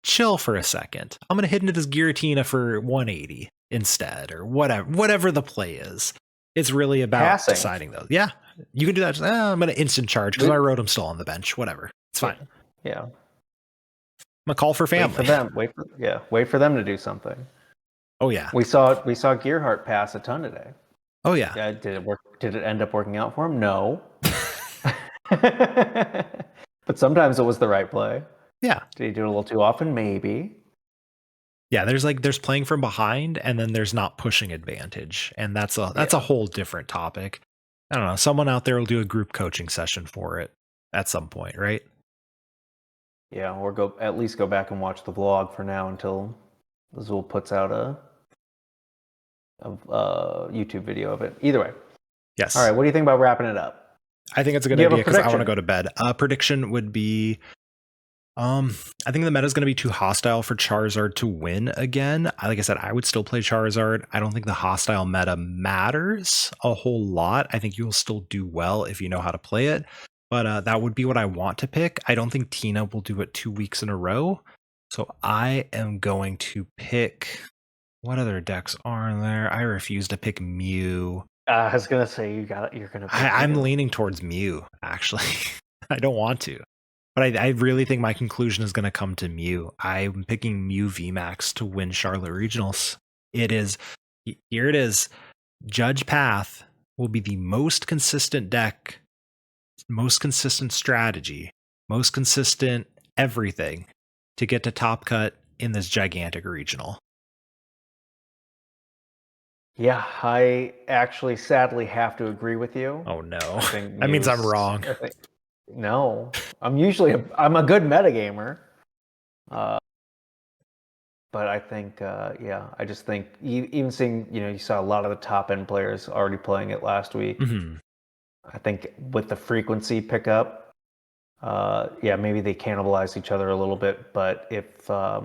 chill for a second. I'm going to hit into this Giratina for 180 instead, or whatever the play is. It's really about deciding those. Yeah, you can do that. I'm going to instant charge because my Rotom's still on the bench. Whatever. It's fine. Yeah. I'm a call for family. Wait for them to do something. Oh yeah. We saw Gearhart pass a ton today. Oh yeah. Did it work? Did it end up working out for him? No. But sometimes it was the right play. Yeah. Did he do it a little too often? Maybe. Yeah, there's playing from behind, and then there's not pushing advantage, and that's a whole different topic. I don't know. Someone out there will do a group coaching session for it at some point, right? Yeah, or at least go back and watch the vlog for now until Azul puts out a YouTube video of it. Either way. Yes. All right. What do you think about wrapping it up? I think it's a good idea because I want to go to bed. Prediction would be, I think the meta is going to be too hostile for Charizard to win again. Like I said, I would still play Charizard. I don't think the hostile meta matters a whole lot. I think you'll still do well if you know how to play it. But that would be what I want to pick. I don't think Tina will do it 2 weeks in a row. So I am going to pick, what other decks are in there? I refuse to pick Mew. I was gonna say you're gonna. I'm leaning towards Mew, actually. I don't want to, but I really think my conclusion is going to come to Mew. I'm picking Mew VMAX to win Charlotte Regionals. Here it is. Judge Path will be the most consistent deck, most consistent strategy, most consistent everything to get to top cut in this gigantic regional. Yeah, I actually sadly have to agree with you. Oh no. That means I'm wrong. No. I'm a good metagamer. But I think I just think even seeing, you saw a lot of the top end players already playing it last week. Mm-hmm. I think with the frequency pickup, maybe they cannibalize each other a little bit, but if I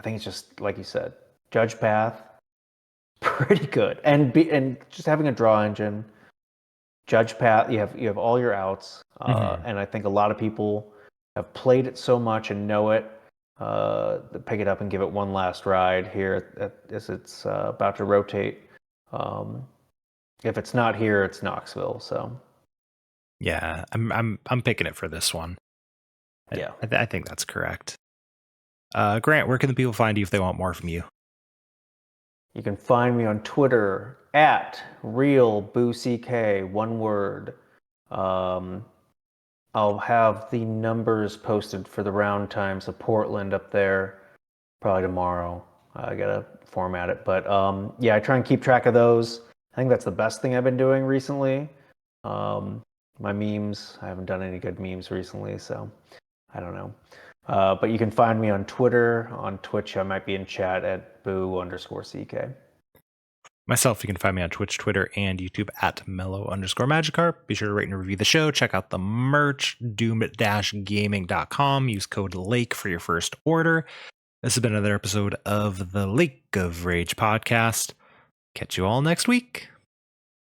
think it's just like you said, Judge Path, pretty good, and just having a draw engine, Judge Path, you have all your outs, and I think a lot of people have played it so much and know it, pick it up and give it one last ride here as it's about to rotate. If it's not here, it's Knoxville. So yeah, I'm picking it for this one. Yeah, I think that's correct. Grant, where can the people find you if they want more from you? You can find me on Twitter at RealBooCK, one word. I'll have the numbers posted for the round times of Portland up there probably tomorrow. I gotta format it, but I try and keep track of those. I think that's the best thing I've been doing recently. My memes, I haven't done any good memes recently, so I don't know. But you can find me on Twitter, on Twitch. I might be in chat at boo_CK. Myself, you can find me on Twitch, Twitter, and YouTube at mellow_Magikarp. Be sure to rate and review the show. Check out the merch, doom-gaming.com. Use code LAKE for your first order. This has been another episode of the Lake of Rage podcast. Catch you all next week.